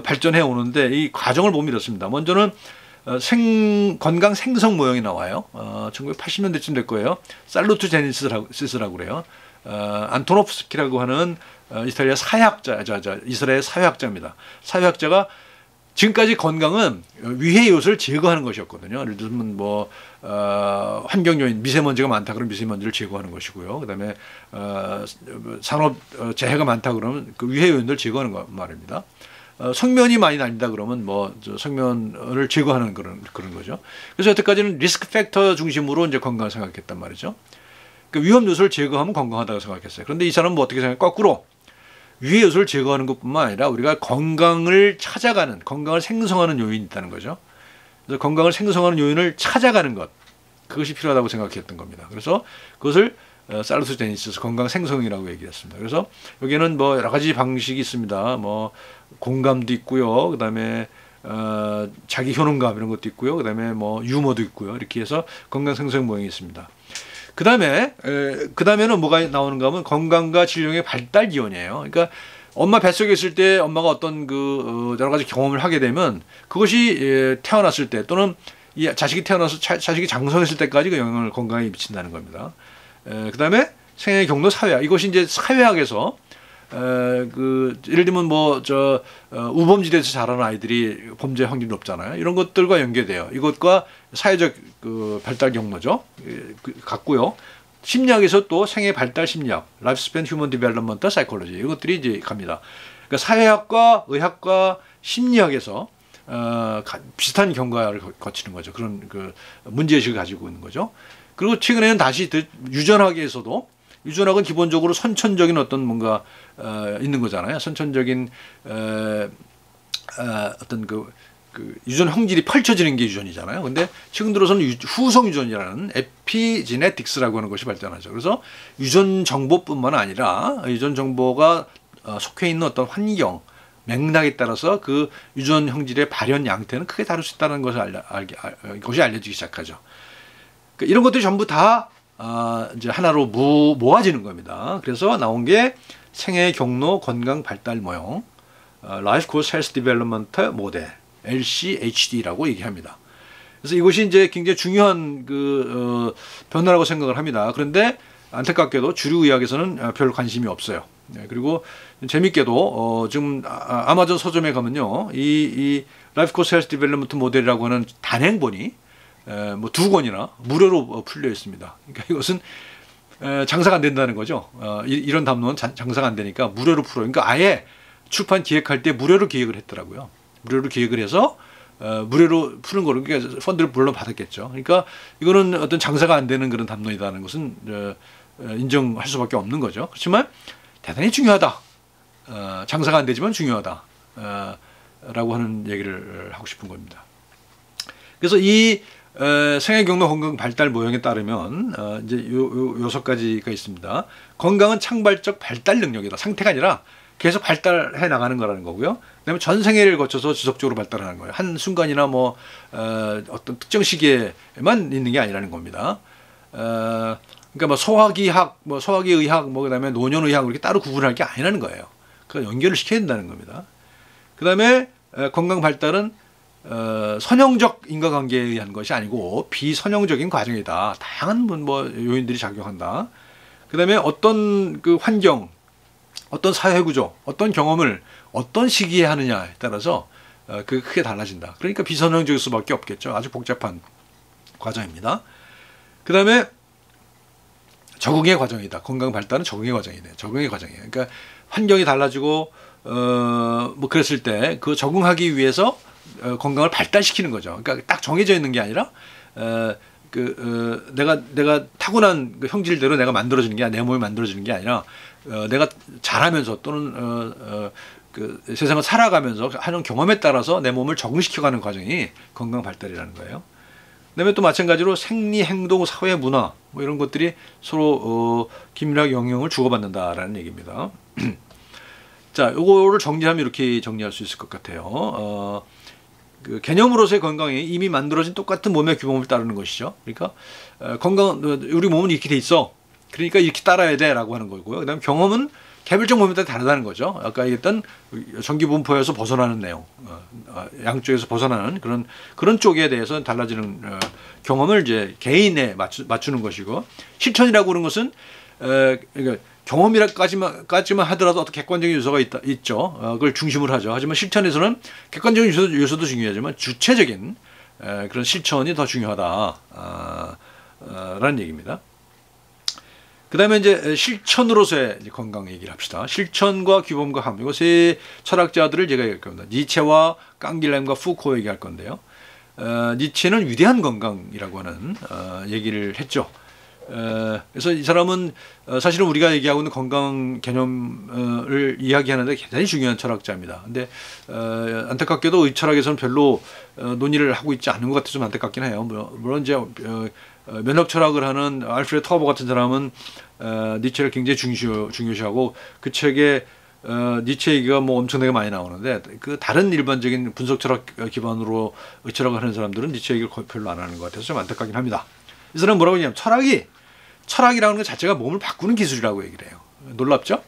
발전해 오는데 이 과정을 보면 이렇습니다. 먼저는 건강 생성 모형이 나와요. 1980년대쯤 될 거예요. 살루투제니시스라고 그래요. 안토노프스키라고 하는 이스라엘 사회학자입니다. 사회학자가 지금까지 건강은 위해 요소를 제거하는 것이었거든요. 예를 들면 환경 요인, 미세먼지가 많다 그러면 미세먼지를 제거하는 것이고요. 그다음에 산업 재해가 많다 그러면 그 위해 요인들을 제거하는 거 말입니다. 성면이 많이 날린다 그러면 성면을 제거하는 그런 거죠. 그래서 여태까지는 리스크 팩터 중심으로 이제 건강을 생각했단 말이죠. 그 위험 요소를 제거하면 건강하다고 생각했어요. 그런데 이 사람은 어떻게 생각해? 거꾸로 위해 요소를 제거하는 것뿐만 아니라 우리가 건강을 생성하는 요인이 있다는 거죠. 그래서 건강을 생성하는 요인을 찾아가는 것, 그것이 필요하다고 생각했던 겁니다. 그래서 그것을 살루토제니시스 건강 생성이라고 얘기했습니다. 그래서 여기에는 여러 가지 방식이 있습니다. 공감도 있고요. 그다음에 자기 효능감 이런 것도 있고요. 그다음에 유머도 있고요. 이렇게 해서 건강 생성 모형이 있습니다. 그다음에는 뭐가 나오는가 하면 건강과 질병의 발달 기원이에요. 그러니까 엄마 뱃속에 있을 때 엄마가 어떤 여러 가지 경험을 하게 되면 그것이 태어났을 때 또는 이 자식이 태어나서 자식이 장성했을 때까지 그 영향을 건강에 미친다는 겁니다. 그다음에 생애 경로 사회학, 이것이 이제 사회학에서 예를 들면 우범지대에서 자라는 아이들이 범죄 확률이 높잖아요. 이런 것들과 연계돼요. 이것과 사회적 발달 경로죠. 같고요. 심리학에서 또 생애 발달 심리학, 라이프스팬 휴먼 디벨롭먼트 사이콜로지, 이것들이 이제 갑니다. 그러니까 사회학과 의학과 심리학에서 비슷한 경과를 거치는 거죠. 그런 문제의식을 가지고 있는 거죠. 그리고 최근에는 다시 유전학에서도 유전학은 기본적으로 선천적인 어떤 뭔가 있는 거잖아요. 선천적인 어떤 그 유전 형질이 펼쳐지는 게 유전이잖아요. 근데 최근 들어서는 후성 유전이라는 에피제네틱스라고 하는 것이 발전하죠. 그래서 유전 정보뿐만 아니라 유전 정보가 속해 있는 어떤 환경, 맥락에 따라서 그 유전 형질의 발현 양태는 크게 다를 수 있다는 것이 알려지기 시작하죠. 그러니까 이런 것들이 전부 다 이제 하나로 모아지는 겁니다. 그래서 나온 게 생애 경로 건강 발달 모형, Life Course Health Development Model, LCHD라고 얘기합니다. 그래서 이것이 이제 굉장히 중요한 변화라고 생각을 합니다. 그런데 안타깝게도 주류 의학에서는 별 관심이 없어요. 네, 그리고 재밌게도 지금 아마존 서점에 가면요, 이 Life Course Health Development 모델이라고 하는 단행본이 뭐 2권이나 무료로 풀려 있습니다. 그러니까 이것은 장사가 안 된다는 거죠. 이런 담론은 장사가 안 되니까 무료로 풀어. 그러니까 아예 출판 기획할 때 무료로 기획을 했더라고요. 무료로 기획을 해서 무료로 푸는 거로, 그러니까 펀드를 물론 받았겠죠. 그러니까 이거는 어떤 장사가 안 되는 그런 담론이라는 것은 인정할 수밖에 없는 거죠. 그렇지만 대단히 중요하다. 장사가 안 되지만 중요하다. 라고 하는 얘기를 하고 싶은 겁니다. 그래서 이 생애 경로 건강 발달 모형에 따르면 이제 요 6가지가 있습니다. 건강은 창발적 발달 능력이다. 상태가 아니라 계속 발달해 나가는 거라는 거고요. 그다음에 전 생애를 거쳐서 지속적으로 발달하는 거예요. 한 순간이나 뭐 어떤 특정 시기에만 있는 게 아니라는 겁니다. 그러니까 뭐 소화기학, 뭐 소화기의학, 뭐 그다음에 노년의학 이렇게 따로 구분할 게 아니라는 거예요. 그 연결을 시켜야 된다는 겁니다. 그다음에 건강 발달은 선형적 인과관계에 의한 것이 아니고 비선형적인 과정이다. 다양한 뭐 요인들이 작용한다. 그다음에 어떤 그 환경, 어떤 사회 구조, 어떤 경험을 어떤 시기에 하느냐에 따라서 그 크게 달라진다. 그러니까 비선형적일 수밖에 없겠죠. 아주 복잡한 과정입니다. 그다음에 적응의 과정이다. 건강 발달은 적응의 과정이네. 적응의 과정이에요. 그러니까 환경이 달라지고 뭐 그랬을 때 그 적응하기 위해서 건강을 발달시키는 거죠. 그러니까 딱 정해져 있는 게 아니라 내가 타고난 그 형질대로 내가 만들어지는 게 아니라, 내 몸이 만들어지는 게 아니라 내가 자라면서 또는 그 세상을 살아가면서 하는 경험에 따라서 내 몸을 적응시켜가는 과정이 건강 발달이라는 거예요. 그다음에 또 마찬가지로 생리, 행동, 사회, 문화 뭐 이런 것들이 서로 긴밀하게 영향을 주고받는다라는 얘기입니다. 자, 요거를 정리하면 이렇게 정리할 수 있을 것 같아요. 그 개념으로서의 건강이 이미 만들어진 똑같은 몸의 규범을 따르는 것이죠. 그러니까 우리 몸은 이렇게 돼 있어. 그러니까 이렇게 따라야 돼라고 하는 거고요. 그다음에 경험은 개별적 몸에 따라 다르다는 거죠. 아까 얘기했던 전기분포에서 벗어나는 내용, 양쪽에서 벗어나는 그런 쪽에 대해서 달라지는 경험을 이제 개인에 맞추는 것이고, 실천이라고 하는 것은 그러니까 경험이라까지만 하더라도 어떤 객관적인 요소가 있죠. 그걸 중심으로 하죠. 하지만 실천에서는 객관적인 요소도 중요하지만 주체적인 그런 실천이 더 중요하다. 라는 얘기입니다. 그 다음에 이제 실천으로서의 건강 얘기를 합시다. 실천과 규범과 함. 이거 세 철학자들을 제가 얘기할 겁니다. 니체와 깡길렘과 푸코 얘기할 건데요. 니체는 위대한 건강이라고 하는 얘기를 했죠. 그래서 이 사람은 사실은 우리가 얘기하고 있는 건강 개념을 이야기하는데 굉장히 중요한 철학자입니다. 근데 안타깝게도 의 철학에서는 별로 논의를 하고 있지 않은 것 같아서 좀 안타깝긴 해요. 물론 이제 면역 철학을 하는 알프레드 터버 같은 사람은 니체를 굉장히 중요시하고 그 책에 니체 얘기가 뭐 엄청나게 많이 나오는데, 그 다른 일반적인 분석 철학 기반으로 의 철학을 하는 사람들은 니체 얘기를 별로 안 하는 것 같아서 좀 안타깝긴 합니다. 이 사람은 뭐라고 하냐면 철학이라는 것 자체가 몸을 바꾸는 기술이라고 얘기를 해요. 놀랍죠?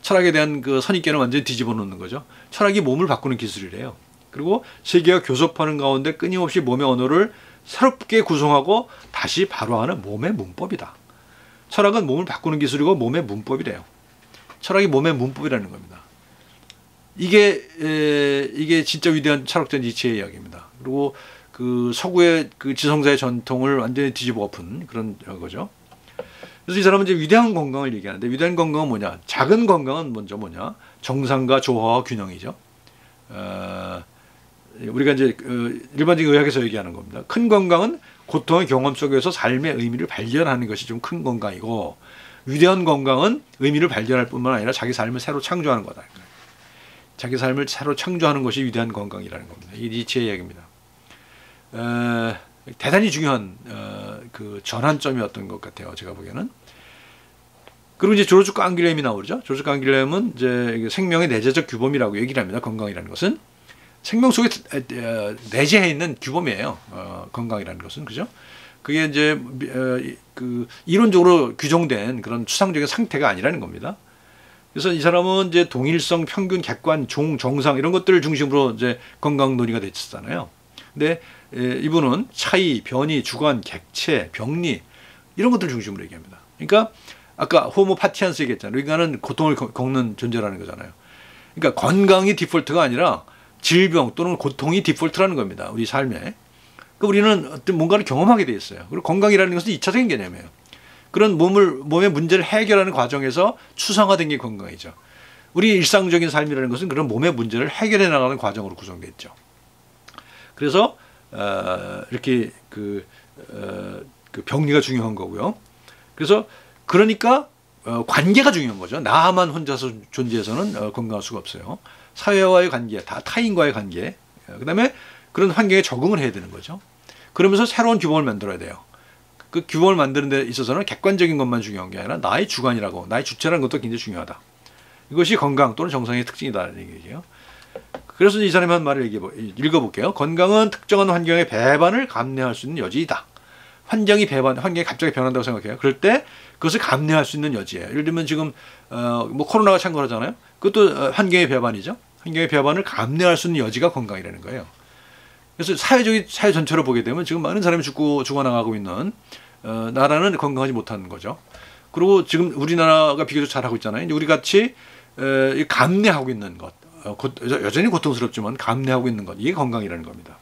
철학에 대한 그 선입견을 완전히 뒤집어 놓는 거죠. 철학이 몸을 바꾸는 기술이래요. 그리고 세계가 교섭하는 가운데 끊임없이 몸의 언어를 새롭게 구성하고 다시 발화하는 몸의 문법이다. 철학은 몸을 바꾸는 기술이고 몸의 문법이래요. 철학이 몸의 문법이라는 겁니다. 이게 진짜 위대한 철학자 니체의 이야기입니다. 그리고 그 서구의 그 지성사의 전통을 완전히 뒤집어 엎은 그런 거죠. 그래서 이 사람은 이제 위대한 건강을 얘기하는데, 위대한 건강은 뭐냐? 작은 건강은 먼저 뭐냐? 정상과 조화와 균형이죠. 우리가 이제 일반적인 의학에서 얘기하는 겁니다. 큰 건강은 고통의 경험 속에서 삶의 의미를 발견하는 것이 좀 큰 건강이고, 위대한 건강은 의미를 발견할 뿐만 아니라 자기 삶을 새로 창조하는 거다. 자기 삶을 새로 창조하는 것이 위대한 건강이라는 겁니다. 이게 니체의 이야기입니다. 대단히 중요한 그 전환점이었던 것 같아요. 제가 보기에는. 그리고 이제 조르주 깡길렘이 나오죠. 조르주 깡길렘은 이제 생명의 내재적 규범이라고 얘기를 합니다. 건강이라는 것은 생명 속에 내재해 있는 규범이에요. 건강이라는 것은, 그죠? 그게 이제 그 이론적으로 규정된 그런 추상적인 상태가 아니라는 겁니다. 그래서 이 사람은 이제 동일성, 평균, 객관, 정상 이런 것들을 중심으로 이제 건강 논의가 됐었잖아요. 근데 이분은 차이, 변이, 주관, 객체, 병리 이런 것들을 중심으로 얘기합니다. 그러니까 아까 호모 파티안스 얘기했잖아요. 인간은 고통을 겪는 존재라는 거잖아요. 그러니까 건강이 디폴트가 아니라 질병 또는 고통이 디폴트라는 겁니다. 우리 삶에. 그러니까 우리는 어떤 뭔가를 경험하게 돼 있어요. 그리고 건강이라는 것은 2차적인 개념이에요. 그런 몸의 문제를 해결하는 과정에서 추상화된 게 건강이죠. 우리 일상적인 삶이라는 것은 그런 몸의 문제를 해결해 나가는 과정으로 구성되어 있죠. 그래서 이렇게 그 병리가 중요한 거고요. 그래서 그러니까 관계가 중요한 거죠. 나만 혼자서 존재해서는 건강할 수가 없어요. 사회와의 관계, 타인과의 관계, 그다음에 그런 환경에 적응을 해야 되는 거죠. 그러면서 새로운 규범을 만들어야 돼요. 그 규범을 만드는 데 있어서는 객관적인 것만 중요한 게 아니라 나의 주관이라고, 나의 주체라는 것도 굉장히 중요하다. 이것이 건강 또는 정상의 특징이다라는 얘기예요. 그래서 이 사람이 한 말을 읽어볼게요. 건강은 특정한 환경의 배반을 감내할 수 있는 여지이다. 환경이 갑자기 변한다고 생각해요. 그럴 때 그것을 감내할 수 있는 여지예요. 예를 들면 지금 뭐 코로나가 창궐하잖아요. 그것도 환경의 배반이죠. 환경의 배반을 감내할 수 있는 여지가 건강이라는 거예요. 그래서 사회 전체로 보게 되면 지금 많은 사람이 죽어나가고 있는 나라는 건강하지 못하는 거죠. 그리고 지금 우리나라가 비교적 잘하고 있잖아요. 우리 같이 감내하고 있는 것, 여전히 고통스럽지만 감내하고 있는 것, 이게 건강이라는 겁니다.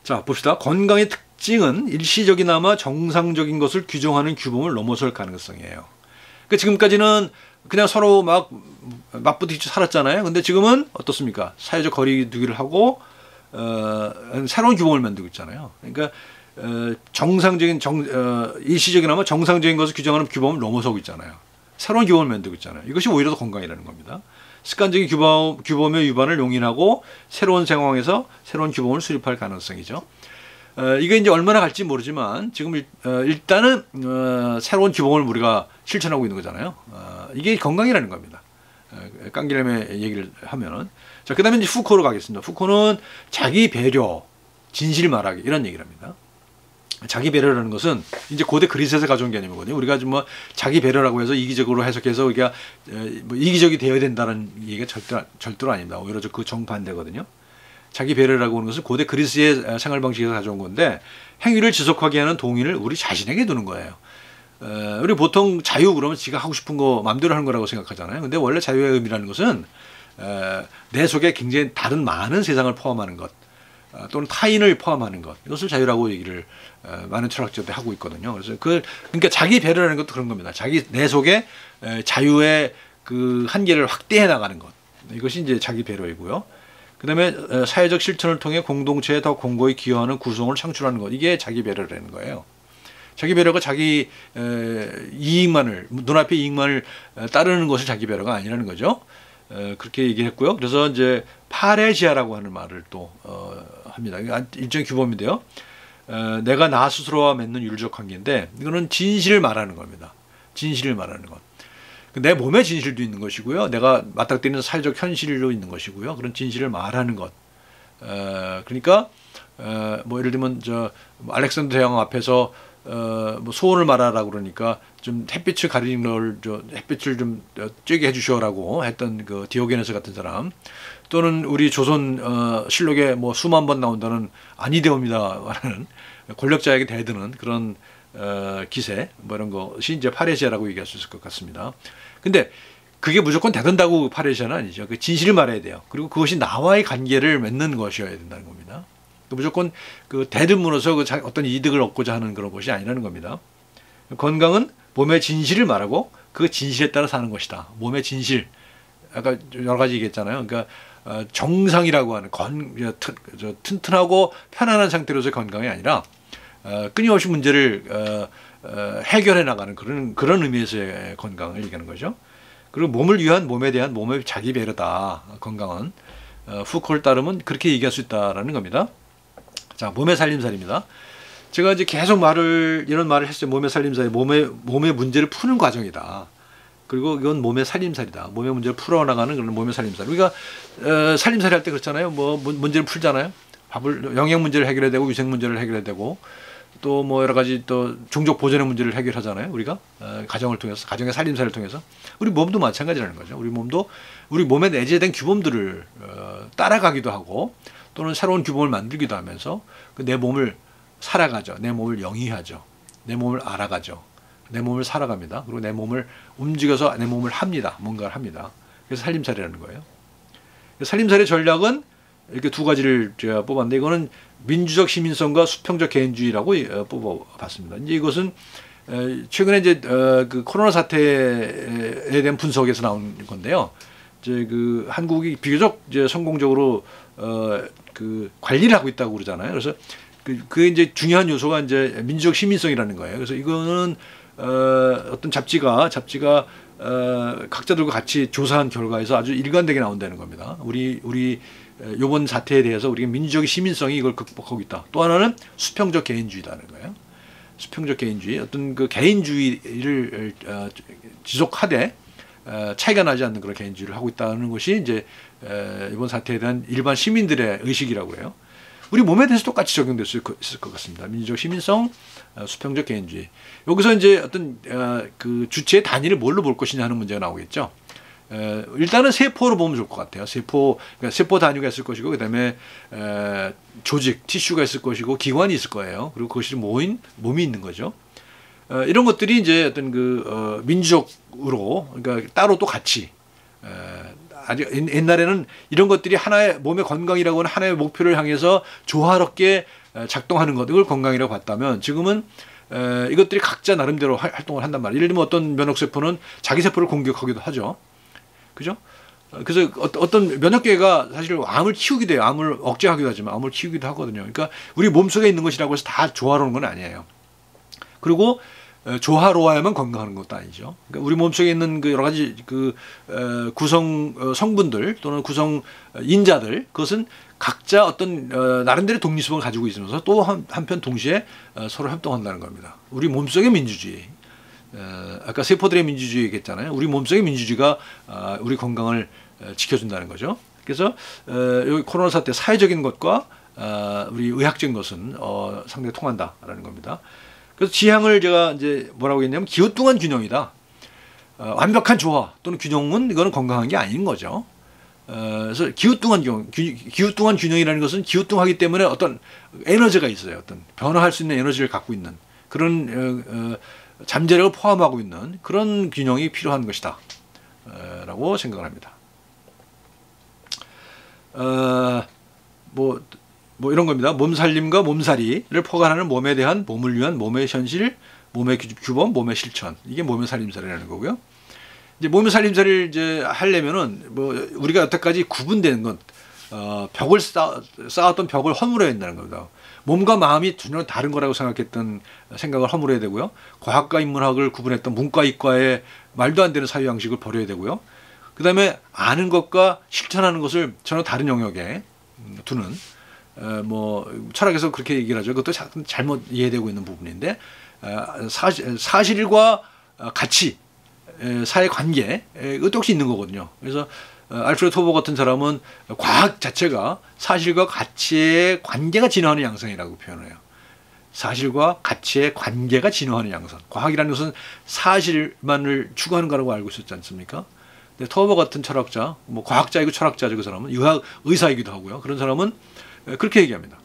자, 봅시다. 건강의 특징은 일시적이나마 정상적인 것을 규정하는 규범을 넘어설 가능성이에요. 그러니까 지금까지는 그냥 서로 막 맞부딪혀 살았잖아요. 근데 지금은 어떻습니까? 사회적 거리두기를 하고 새로운 규범을 만들고 있잖아요. 그러니까 일시적이나마 정상적인 것을 규정하는 규범을 넘어서고 있잖아요. 새로운 규범을 만들고 있잖아요. 이것이 오히려 더 건강이라는 겁니다. 습관적인 규범의 위반을 용인하고 새로운 상황에서 새로운 규범을 수립할 가능성이죠. 이게 이제 얼마나 갈지 모르지만 지금 일단은 새로운 규범을 우리가 실천하고 있는 거잖아요. 이게 건강이라는 겁니다. 깡길렘의 얘기를 하면은. 자, 그 다음에 이제 후코로 가겠습니다. 후코는 자기 배려, 진실 말하기 이런 얘기를 합니다. 자기 배려라는 것은 이제 고대 그리스에서 가져온 개념이거든요. 우리가 좀 뭐 자기 배려라고 해서 이기적으로 해석해서 우리가 뭐 이기적이 되어야 된다는 얘기가 절대로 아닙니다. 오히려 그 정반대거든요. 자기 배려라고 하는 것은 고대 그리스의 생활 방식에서 가져온 건데 행위를 지속하게 하는 동의를 우리 자신에게 두는 거예요. 우리 보통 자유 그러면 지가 하고 싶은 거 마음대로 하는 거라고 생각하잖아요. 근데 원래 자유의 의미라는 것은 내 속에 굉장히 다른 많은 세상을 포함하는 것, 또는 타인을 포함하는 것, 이것을 자유라고 얘기를 많은 철학자들이 하고 있거든요. 그래서 그러니까 자기 배려라는 것도 그런 겁니다. 내 속에 자유의 그 한계를 확대해 나가는 것, 이것이 이제 자기 배려이고요. 그다음에 사회적 실천을 통해 공동체에 더 공고히 기여하는 구성을 창출하는 것, 이게 자기 배려라는 거예요. 자기 배려가 자기 눈앞의 이익만을 따르는 것이 자기 배려가 아니라는 거죠. 그렇게 얘기했고요. 그래서 이제 파레시아라고 하는 말을 또 합니다. 일종의 규범인데요. 내가 나 스스로와 맺는 윤리적 관계인데 이거는 진실을 말하는 겁니다. 진실을 말하는 것. 내 몸의 진실도 있는 것이고요. 내가 맞닥뜨리는 사회적 현실도 있는 것이고요. 그런 진실을 말하는 것. 그러니까 뭐 예를 들면 알렉산더 대왕 앞에서 뭐 소원을 말하라고 그러니까 좀 햇빛을 가리는 걸 햇빛을 좀 쬐게 해주셔라고 했던 그 디오게네스 같은 사람, 또는 우리 조선 실록에 뭐 수만 번 나온다는 아니되옵니다라는 권력자에게 대드는 그런 기세, 뭐 이런 것이 이제 파레시아라고 얘기할 수 있을 것 같습니다. 근데 그게 무조건 대든다고 파레시아는 아니죠. 그 진실을 말해야 돼요. 그리고 그것이 나와의 관계를 맺는 것이어야 된다는 겁니다. 무조건 그 대듭으로서 어떤 이득을 얻고자 하는 그런 것이 아니라는 겁니다. 건강은 몸의 진실을 말하고 그 진실에 따라 사는 것이다. 몸의 진실, 아까 여러 가지 얘기했잖아요. 그러니까 정상이라고 하는 튼튼하고 편안한 상태로서의 건강이 아니라 끊임없이 문제를 해결해 나가는 그런 의미에서의 건강을 얘기하는 거죠. 그리고 몸을 위한 몸에 대한 몸의 자기 배려다. 건강은 후코를 따르면 그렇게 얘기할 수 있다라는 겁니다. 자, 몸의 살림살이입니다. 제가 이제 계속 이런 말을 했어요. 몸의 살림살이 몸의 문제를 푸는 과정이다. 그리고 이건 몸의 살림살이다. 몸의 문제를 풀어나가는 그런 몸의 살림살. 우리가 살림살이 할 때 그렇잖아요. 뭐 문제를 풀잖아요. 영양 문제를 해결해야 되고 위생 문제를 해결해야 되고 또 뭐 여러 가지 또 종족 보존의 문제를 해결하잖아요. 우리가 가정을 통해서 가정의 살림살이를 통해서 우리 몸도 마찬가지라는 거죠. 우리 몸도 우리 몸에 내재된 규범들을 따라가기도 하고 또는 새로운 규범을 만들기도 하면서 내 몸을 살아가죠. 내 몸을 영위하죠. 내 몸을 알아가죠. 내 몸을 살아갑니다. 그리고 내 몸을 움직여서 내 몸을 합니다. 뭔가를 합니다. 그래서 살림살이라는 거예요. 살림살이 전략은 이렇게 두 가지를 제가 뽑았는데 이거는 민주적 시민성과 수평적 개인주의라고 뽑아봤습니다. 이제 이것은 최근에 이제 그 코로나 사태에 대한 분석에서 나온 건데요. 이제 그 한국이 비교적 이제 성공적으로 그 관리를 하고 있다고 그러잖아요. 그래서 그게 이제 중요한 요소가 이제 민주적 시민성이라는 거예요. 그래서 이거는 어떤 잡지가 각자들과 같이 조사한 결과에서 아주 일관되게 나온다는 겁니다. 우리 이번 사태에 대해서 우리가 민주적 시민성이 이걸 극복하고 있다. 또 하나는 수평적 개인주의다는 거예요. 수평적 개인주의, 어떤 그 개인주의를 지속하되 차이가 나지 않는 그런 개인주의를 하고 있다는 것이 이제 이번 사태에 대한 일반 시민들의 의식이라고 해요. 우리 몸에 대해서 똑같이 적용될 수 있을 것 같습니다. 민주적 시민성, 수평적 개인주의. 여기서 이제 어떤 그 주체의 단위를 뭘로 볼 것이냐 하는 문제가 나오겠죠. 일단은 세포로 보면 좋을 것 같아요. 그러니까 세포 단위가 있을 것이고, 그다음에 조직, 티슈가 있을 것이고, 기관이 있을 거예요. 그리고 그것이 모인 몸이 있는 거죠. 이런 것들이 이제 어떤 그 민주적으로, 그러니까 따로 또 같이 아직 옛날에는 이런 것들이 하나의 몸의 건강이라고 하는 하나의 목표를 향해서 조화롭게 작동하는 것, 이걸 건강이라고 봤다면 지금은 이것들이 각자 나름대로 활동을 한단 말이에요. 예를 들면 어떤 면역세포는 자기 세포를 공격하기도 하죠. 그죠? 그래서 어떤 면역계가 사실 암을 키우기도 해요. 암을 억제하기도 하지만 암을 키우기도 하거든요. 그러니까 우리 몸속에 있는 것이라고 해서 다 조화로운 건 아니에요. 그리고 조화로워야만 건강한 것도 아니죠. 그러니까 우리 몸속에 있는 그 여러 가지 그 구성 성분들 또는 구성 인자들, 그것은 각자 어떤 나름대로 독립성을 가지고 있으면서 또 한편 동시에 서로 협동한다는 겁니다. 우리 몸속의 민주주의. 아까 세포들의 민주주의 얘기했잖아요. 우리 몸속의 민주주의가 우리 건강을 지켜준다는 거죠. 그래서 여기 코로나 사태 사회적인 것과 우리 의학적인 것은 상당히 통한다라는 겁니다. 그래서 지향을 제가 이제 뭐라고 했냐면 기후뚱한 균형이다. 완벽한 조화 또는 균형은 이거는 건강한 게 아닌 거죠. 그래서 기후뚱한 균형이라는 것은 기후뚱하기 때문에 어떤 에너지가 있어요. 어떤 변화할 수 있는 에너지를 갖고 있는 그런 잠재력을 포함하고 있는 그런 균형이 필요한 것이다. 라고 생각을 합니다. 뭐 이런 겁니다. 몸살림과 몸살이를 포괄하는 몸에 대한 몸을 위한 몸의 현실, 몸의 규범, 몸의 실천. 이게 몸의 살림살이라는 거고요. 이제 몸의 살림살이를 이제 하려면은 뭐 우리가 여태까지 구분되는 건 벽을 쌓았던 벽을 허물어야 된다는 겁니다. 몸과 마음이 전혀 다른 거라고 생각했던 생각을 허물어야 되고요. 과학과 인문학을 구분했던 문과 이과의 말도 안 되는 사유 양식을 버려야 되고요. 그다음에 아는 것과 실천하는 것을 전혀 다른 영역에 두는 뭐 철학에서 그렇게 얘기를 하죠. 그것도 잘못 이해되고 있는 부분인데 사실과 가치, 사회 관계 이것도 혹시 있는 거거든요. 그래서 알프레드 토버 같은 사람은 과학 자체가 사실과 가치의 관계가 진화하는 양상이라고 표현해요. 사실과 가치의 관계가 진화하는 양상. 과학이라는 것은 사실만을 추구하는 거라고 알고 있었지 않습니까? 근데 토버 같은 철학자, 뭐 과학자이고 철학자죠. 그 사람은 의사이기도 하고요. 그런 사람은 그렇게 얘기합니다.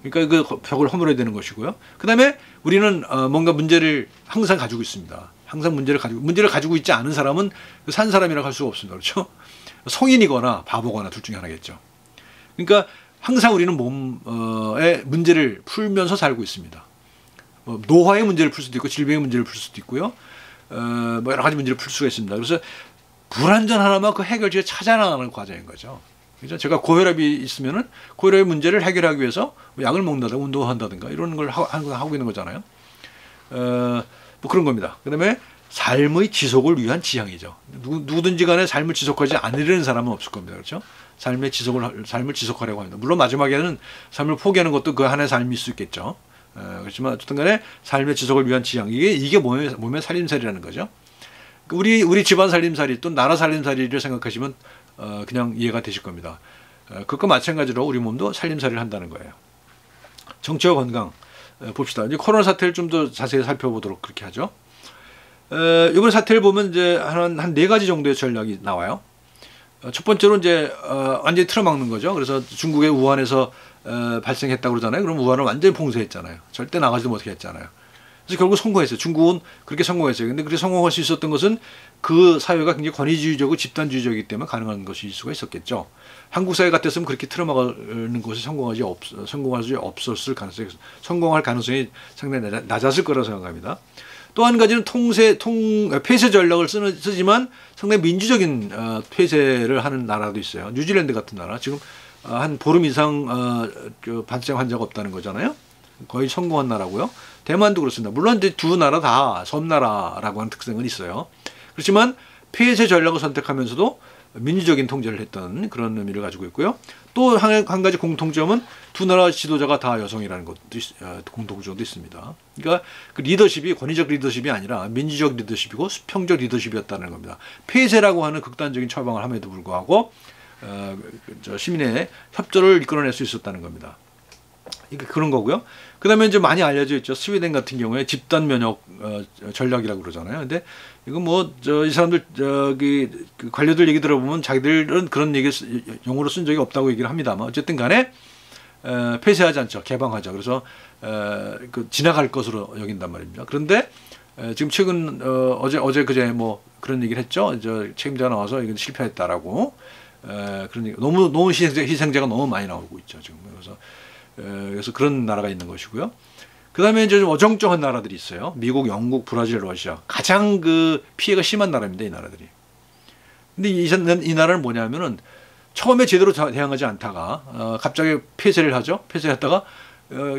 그러니까 그 벽을 허물어야 되는 것이고요. 그 다음에 우리는 뭔가 문제를 항상 가지고 있습니다. 항상 문제를 가지고 있지 않은 사람은 산 사람이라고 할 수가 없습니다. 그렇죠? 성인이거나 바보거나 둘 중에 하나겠죠. 그러니까 항상 우리는 몸의 문제를 풀면서 살고 있습니다. 노화의 문제를 풀 수도 있고 질병의 문제를 풀 수도 있고요. 뭐 여러 가지 문제를 풀 수가 있습니다. 그래서 불완전 하나만 그 해결책을 찾아나가는 과정인 거죠. 그죠? 제가 고혈압이 있으면은 고혈압 문제를 해결하기 위해서 약을 먹는다든가 운동한다든가 이런 걸 하고 있는 거잖아요. 뭐 그런 겁니다. 그다음에 삶의 지속을 위한 지향이죠. 누구든지 간에 삶을 지속하지 않으려는 사람은 없을 겁니다. 그렇죠? 삶을 지속하려고 합니다. 물론 마지막에는 삶을 포기하는 것도 그 하나의 삶일 수 있겠죠. 그렇지만 어쨌든 간에 삶의 지속을 위한 지향. 이게 몸의 살림살이라는 거죠. 우리 집안 살림살이 또 나라 살림살이를 생각하시면 그냥 이해가 되실 겁니다. 그것과 마찬가지로 우리 몸도 살림살이를 한다는 거예요. 정치와 건강 봅시다. 이제 코로나 사태를 좀 더 자세히 살펴보도록 그렇게 하죠. 이번 사태를 보면 이제 한 네 가지 정도의 전략이 나와요. 첫 번째로 이제 완전히 틀어막는 거죠. 그래서 중국의 우한에서 발생했다고 그러잖아요. 그럼 우한을 완전히 봉쇄했잖아요. 절대 나가지도 못하게 했잖아요. 그래서 결국 성공했어요. 중국은 그렇게 성공했어요. 근데 그렇게 성공할 수 있었던 것은 그 사회가 굉장히 권위주의적이고 집단주의적이기 때문에 가능한 것일 수가 있었겠죠. 한국 사회 같았으면 그렇게 틀어막는 것이 성공할 수 없었을 가능성이, 성공할 가능성이 상당히 낮았을 거라고 생각합니다. 또 한 가지는 폐쇄 전략을 쓰지만 상당히 민주적인 폐쇄를 하는 나라도 있어요. 뉴질랜드 같은 나라. 지금 한 보름 이상 발생 환자가 없다는 거잖아요. 거의 성공한 나라고요. 대만도 그렇습니다. 물론 이제 두 나라 다 섬나라라고 하는 특성은 있어요. 그렇지만 폐쇄 전략을 선택하면서도 민주적인 통제를 했던 그런 의미를 가지고 있고요. 또 한 가지 공통점은 두 나라 지도자가 다 여성이라는 것도 공통점도 있습니다. 그러니까 그 리더십이 권위적 리더십이 아니라 민주적 리더십이고 수평적 리더십이었다는 겁니다. 폐쇄라고 하는 극단적인 처방을 함에도 불구하고 시민의 협조를 이끌어낼 수 있었다는 겁니다. 그런 거고요. 그 다음에 이제 많이 알려져 있죠. 스웨덴 같은 경우에 집단 면역 전략이라고 그러잖아요. 근데 이거 이 사람들 그 관료들 얘기 들어보면 자기들은 그런 얘기 용어로 쓴 적이 없다고 얘기를 합니다만 어쨌든 간에 폐쇄하지 않죠. 개방하죠. 그래서 지나갈 것으로 여긴단 말입니다. 그런데 지금 최근 어제 그제 그런 얘기를 했죠. 책임자가 나와서 이건 실패했다라고 그런 얘기. 너무 희생자가 너무 많이 나오고 있죠. 지금 그래서 그런 나라가 있는 것이고요. 그 다음에 이제 좀 어정쩡한 나라들이 있어요. 미국, 영국, 브라질, 러시아. 가장 그 피해가 심한 나라입니다. 이 나라들이. 근데 이 나라는 뭐냐면은 처음에 제대로 대응하지 않다가 갑자기 폐쇄를 하죠. 폐쇄했다가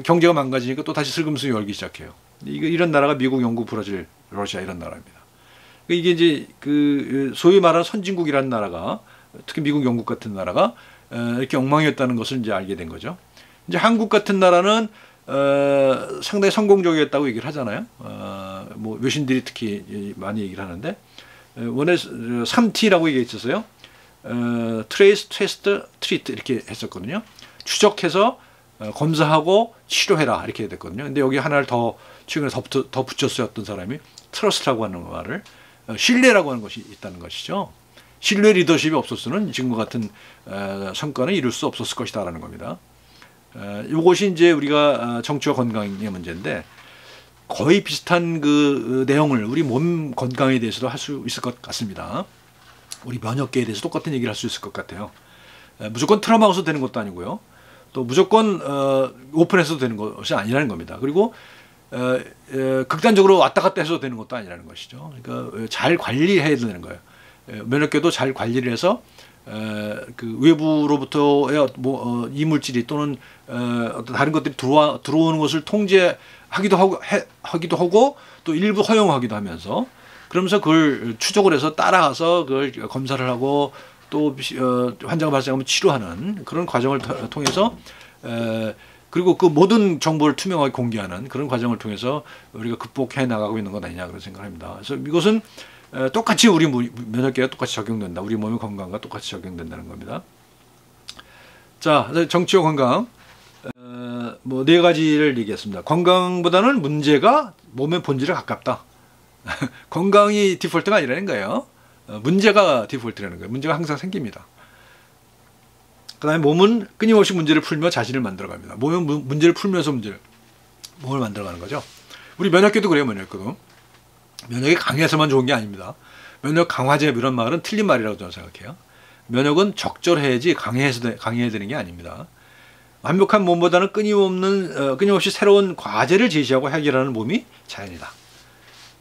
경제가 망가지니까 또 다시 슬금슬금 열기 시작해요. 이런 나라가 미국, 영국, 브라질, 러시아 이런 나라입니다. 이게 이제 그 소위 말하는 선진국이라는 나라가 특히 미국, 영국 같은 나라가 이렇게 엉망이었다는 것을 이제 알게 된 거죠. 이제 한국 같은 나라는 상당히 성공적이었다고 얘기를 하잖아요. 외신들이 특히 많이 얘기를 하는데 원래 3T라고 얘기했었어요. 트레이스, 테스트, 트리트 이렇게 했었거든요. 추적해서 검사하고 치료해라 이렇게 됐거든요. 근데 여기 하나를 최근에 더 붙였어요. 어떤 사람이 트러스트라고 하는 말을 신뢰라고 하는 것이 있다는 것이죠. 신뢰 리더십이 없었으면 지금과 같은 성과는 이룰 수 없었을 것이다라는 겁니다. 이것이 이제 우리가 정치와 건강의 문제인데 거의 비슷한 그 내용을 우리 몸 건강에 대해서도 할 수 있을 것 같습니다. 우리 면역계에 대해서 똑같은 얘기를 할 수 있을 것 같아요. 무조건 틀어막아서 되는 것도 아니고요. 또 무조건 오픈해서 되는 것이 아니라는 겁니다. 그리고 극단적으로 왔다 갔다 해서 되는 것도 아니라는 것이죠. 그러니까 잘 관리해야 되는 거예요. 면역계도 잘 관리를 해서 그 외부로부터의 이물질이 또는 어떤 다른 것들이 들어오는 것을 통제하기도 하고 또 일부 허용하기도 하면서 그러면서 그걸 추적을 해서 따라가서 그걸 검사를 하고 또 환자가 발생하면 치료하는 그런 과정을 통해서 그리고 그 모든 정보를 투명하게 공개하는 그런 과정을 통해서 우리가 극복해 나가고 있는 것 아니냐 그런 생각을 합니다. 그래서 이것은 똑같이 우리 면역계가 똑같이 적용된다. 우리 몸의 건강과 똑같이 적용된다는 겁니다. 자, 정치와 건강 네 가지를 얘기했습니다. 건강보다는 문제가 몸의 본질에 가깝다. 건강이 디폴트가 아니라는 거예요. 문제가 디폴트라는 거예요. 문제가 항상 생깁니다. 그 다음에 몸은 끊임없이 문제를 풀며 자신을 만들어갑니다. 몸은 문제를 풀면서 몸을 만들어가는 거죠. 우리 면역계도 그래요. 면역이 강해서만 좋은 게 아닙니다. 면역 강화제 이런 말은 틀린 말이라고 저는 생각해요. 면역은 적절해야지 강해야 되는 게 아닙니다. 완벽한 몸보다는 끊임없이 새로운 과제를 제시하고 해결하는 몸이 자연이다.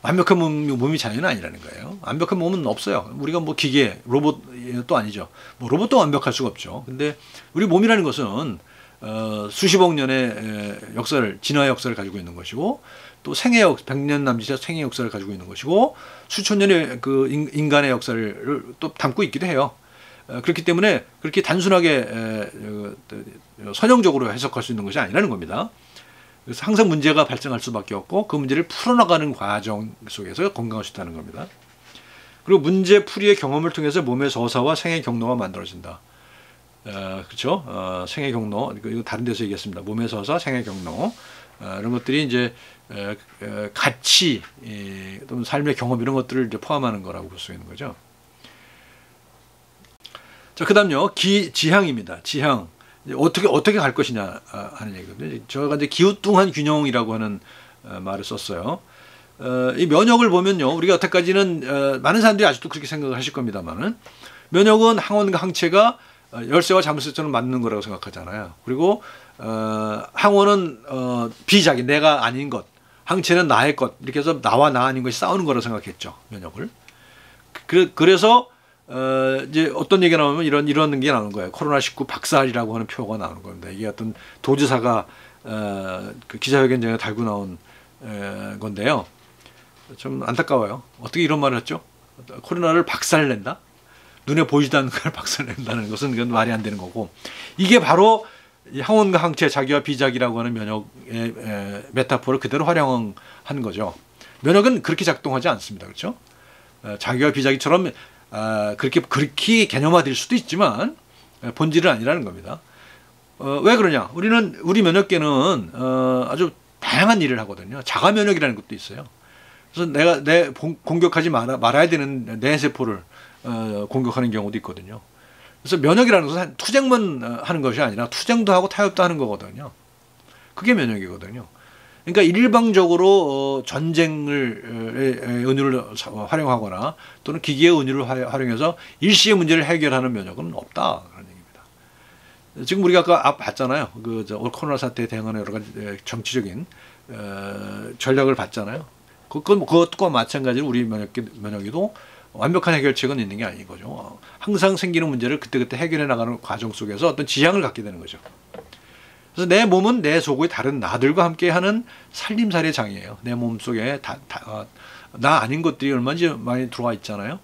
완벽한 몸이 자연은 아니라는 거예요. 완벽한 몸은 없어요. 우리가 뭐 기계, 로봇도 아니죠. 뭐 로봇도 완벽할 수가 없죠. 근데 우리 몸이라는 것은 수십억 년의 역사를, 진화의 역사를 가지고 있는 것이고, 또 백년 남짓의 생애 역사를 가지고 있는 것이고, 수천 년의 그 인간의 역사를 또 담고 있기도 해요. 그렇기 때문에 그렇게 단순하게 선형적으로 해석할 수 있는 것이 아니라는 겁니다. 그래서 항상 문제가 발생할 수밖에 없고, 그 문제를 풀어나가는 과정 속에서 건강할 수 있다는 겁니다. 그리고 문제 풀이의 경험을 통해서 몸의 서사와 생애 경로가 만들어진다. 그렇죠? 생애 경로, 이거 다른 데서 얘기했습니다. 몸의 서사, 생애 경로, 이런 것들이 이제 가치, 또는 삶의 경험, 이런 것들을 이제 포함하는 거라고 볼 수 있는 거죠. 자, 그 다음요, 지향입니다. 지향. 어떻게 갈 것이냐 하는 얘기거든요. 제가 이제 기후뚱한 균형이라고 하는 말을 썼어요. 이 면역을 보면요, 우리가 여태까지는 많은 사람들이 아직도 그렇게 생각을 하실 겁니다만은, 면역은 항원과 항체가 열쇠와 자물쇠처럼 맞는 거라고 생각하잖아요. 그리고 항원은 비자기, 내가 아닌 것, 항체는 나의 것, 이렇게 해서 나와 나 아닌 것이 싸우는 거라고 생각했죠, 면역을. 그래서 이제 어떤 얘기가 나오면 이런 게 나오는 거예요. 코로나19 박살이라고 하는 표가 나오는 겁니다. 이게 어떤 도지사가 그 기자회견장에 달고 나온 건데요. 좀 안타까워요. 어떻게 이런 말을 했죠? 코로나를 박살낸다? 눈에 보이지도 않는 걸 박살낸다는 것은 이건 말이 안 되는 거고, 이게 바로 항원과 항체, 자기와 비자기라고 하는 면역의 메타포를 그대로 활용한 거죠. 면역은 그렇게 작동하지 않습니다. 그렇죠? 자기와 비자기처럼 그렇게 개념화될 수도 있지만 본질은 아니라는 겁니다. 왜 그러냐? 우리 면역계는 아주 다양한 일을 하거든요. 자가 면역이라는 것도 있어요. 그래서 내가 공격하지 말아야 되는 내 세포를 공격하는 경우도 있거든요. 그래서 면역이라는 것은 투쟁만 하는 것이 아니라 투쟁도 하고 타협도 하는 거거든요. 그게 면역이거든요. 그러니까 일방적으로 전쟁의 은유를 활용하거나 또는 기계의 은유를 활용해서 일시의 문제를 해결하는 면역은 없다, 그런 얘기입니다. 지금 우리가 아까 봤잖아요. 코로나 사태에 대응하는 여러 가지 정치적인 전략을 봤잖아요. 그것과 마찬가지로 우리 면역에도 완벽한 해결책은 있는 게 아닌 거죠. 항상 생기는 문제를 그때그때 해결해 나가는 과정 속에서 어떤 지향을 갖게 되는 거죠. 그래서 내 몸은 내 속의 다른 나들과 함께하는 살림살이의 장이에요. 내 몸 속에 나 아닌 것들이 얼마나 많이 들어와 있잖아요.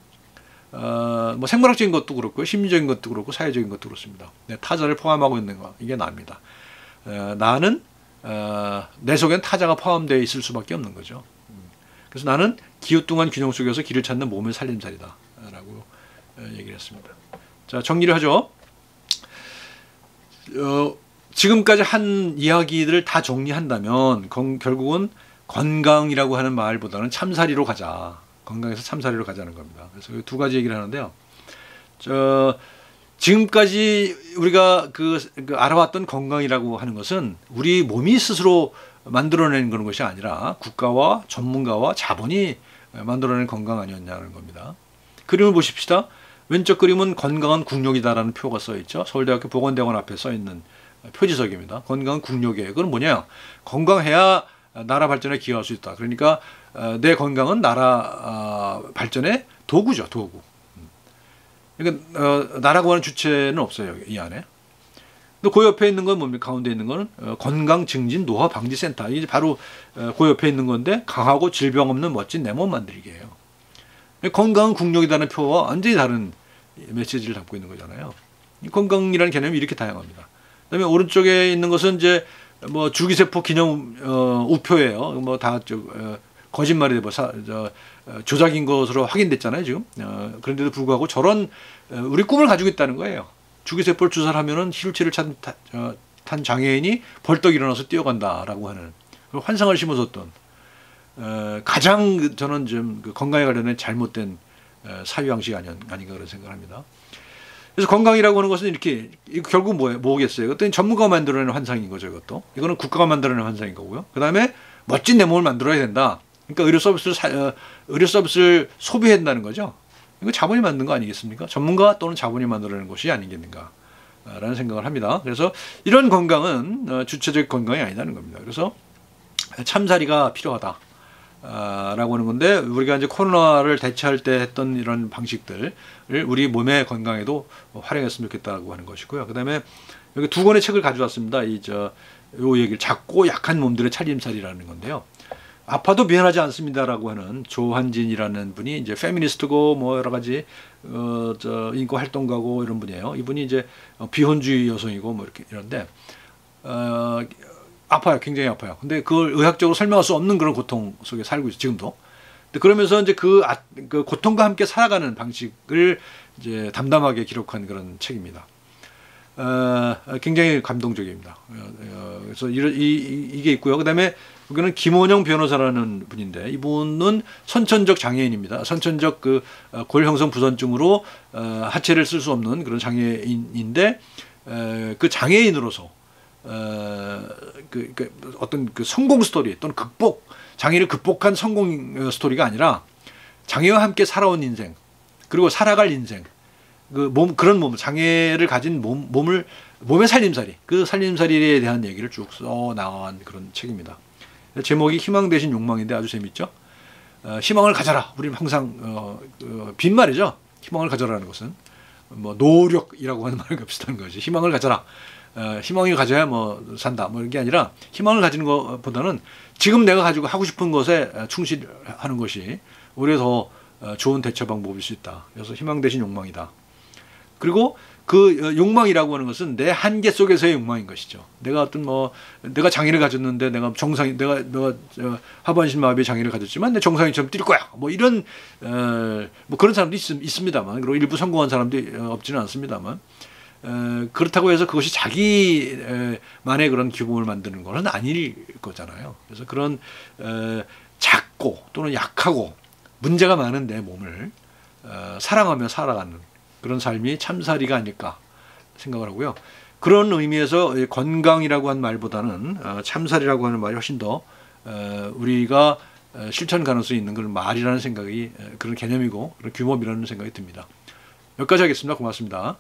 뭐 생물학적인 것도 그렇고, 심리적인 것도 그렇고, 사회적인 것도 그렇습니다. 내 타자를 포함하고 있는 거, 이게 나입니다. 나는 내 속엔 타자가 포함되어 있을 수밖에 없는 거죠. 그래서 나는 기후뚱한 균형 속에서 길을 찾는 몸의 살림살이다 라고 얘기를 했습니다. 자, 정리를 하죠. 지금까지 한 이야기들을 다 정리한다면 결국은 건강이라고 하는 말보다는 참살이로 가자. 건강에서 참살이로 가자는 겁니다. 그래서 두 가지 얘기를 하는데요. 지금까지 우리가 알아왔던 건강이라고 하는 것은 우리 몸이 스스로 만들어내는 그런 것이 아니라 국가와 전문가와 자본이 만들어낸 건강 아니었냐는 겁니다. 그림을 보십시다. 왼쪽 그림은 건강한 국력이다라는 표가 써 있죠. 서울대학교 보건대학원 앞에 써 있는 표지석입니다. 건강한 국력이에요. 그건 뭐냐? 건강해야 나라 발전에 기여할 수 있다. 그러니까 내 건강은 나라 발전의 도구죠, 도구. 그러니까 나라고 하는 주체는 없어요, 이 안에. 또 그 옆에 있는 건 뭡니까? 가운데 있는 거는 건강증진 노화 방지센터. 이게 바로 그 옆에 있는 건데, 강하고 질병 없는 멋진 내 몸 만들기예요. 건강은 국력이라는 표와 완전히 다른 메시지를 담고 있는 거잖아요. 건강이라는 개념이 이렇게 다양합니다. 그다음에 오른쪽에 있는 것은 이제 뭐 줄기세포 기념 우표예요. 뭐 다 거짓말이 되고 조작인 것으로 확인됐잖아요, 지금. 그런데도 불구하고 저런 우리 꿈을 가지고 있다는 거예요. 줄기세포를 주사를 하면은 휠체어를 탄 장애인이 벌떡 일어나서 뛰어간다라고 하는 환상을 심어줬던 가장 저는 좀 건강에 관련된 잘못된 사유 양식이 아닌가 그런 생각을 합니다. 그래서 건강이라고 하는 것은 이렇게 결국 뭐겠어요? 이것도 전문가가 만들어내는 환상인 거죠. 이거는 국가가 만들어내는 환상인 거고요. 그 다음에 멋진 내 몸을 만들어야 된다. 그러니까 의료 서비스를 소비해야 된다는 거죠. 이거 자본이 만든 거 아니겠습니까? 전문가 또는 자본이 만들어내는 것이 아니겠는가라는 생각을 합니다. 그래서 이런 건강은 주체적 건강이 아니라는 겁니다. 그래서 참사리가 필요하다. 라고 하는 건데, 우리가 이제 코로나를 대처할 때 했던 이런 방식들을 우리 몸의 건강에도 활용했으면 좋겠다고 하는 것이고요. 그 다음에 여기 두 권의 책을 가져왔습니다. 요 얘기를 작고 약한 몸들의 차림살이라는 건데요. 아파도 미안하지 않습니다라고 하는 조한진이라는 분이 이제 페미니스트고 뭐 여러 가지 인권 활동가고 이런 분이에요. 이분이 이제 비혼주의 여성이고 뭐 이렇게 이런데 아파요. 굉장히 아파요. 근데 그걸 의학적으로 설명할 수 없는 그런 고통 속에 살고 있어요. 지금도. 근데 그러면서 이제 그 고통과 함께 살아가는 방식을 이제 담담하게 기록한 그런 책입니다. 굉장히 감동적입니다. 그래서 이게 있고요. 그 다음에 여기는 김원영 변호사라는 분인데, 이분은 선천적 장애인입니다. 선천적 골형성 부선증으로 하체를 쓸 수 없는 그런 장애인인데, 그 장애인으로서 어떤 성공 스토리 또는 장애를 극복한 성공 스토리가 아니라 장애와 함께 살아온 인생, 그리고 살아갈 인생, 그런 몸, 장애를 가진 몸의 살림살이, 그 살림살이에 대한 얘기를 쭉 써 나간 그런 책입니다. 제목이 희망 대신 욕망인데 아주 재밌죠? 희망을 가져라. 우리는 항상 빈말이죠. 희망을 가져라는 것은 뭐 노력이라고 하는 말과 비슷한 거지. 희망을 가져라. 희망을 가져야 뭐 산다. 뭐 이런 게 아니라, 희망을 가지는 것보다는 지금 내가 가지고 하고 싶은 것에 충실하는 것이 오히려 더 좋은 대처 방법일 수 있다. 그래서 희망 대신 욕망이다. 그리고 그 욕망이라고 하는 것은 내 한계 속에서의 욕망인 것이죠. 내가 내가 장애를 가졌는데 내가 하반신 마비의 장애를 가졌지만 내 정상인처럼 뛸 거야. 뭐 이런 뭐 그런 사람도 있습니다만, 그리고 일부 성공한 사람도 없지는 않습니다만, 그렇다고 해서 그것이 자기만의 그런 규범을 만드는 것은 아닐 거잖아요. 그래서 그런 작고 또는 약하고 문제가 많은 내 몸을 사랑하며 살아가는 그런 삶이 참살이가 아닐까 생각을 하고요. 그런 의미에서 건강이라고 하는 말보다는 참살이라고 하는 말이 훨씬 더 우리가 실천 가능성이 있는 그런 말이라는 생각이, 그런 개념이고 그런 규범이라는 생각이 듭니다. 여기까지 하겠습니다. 고맙습니다.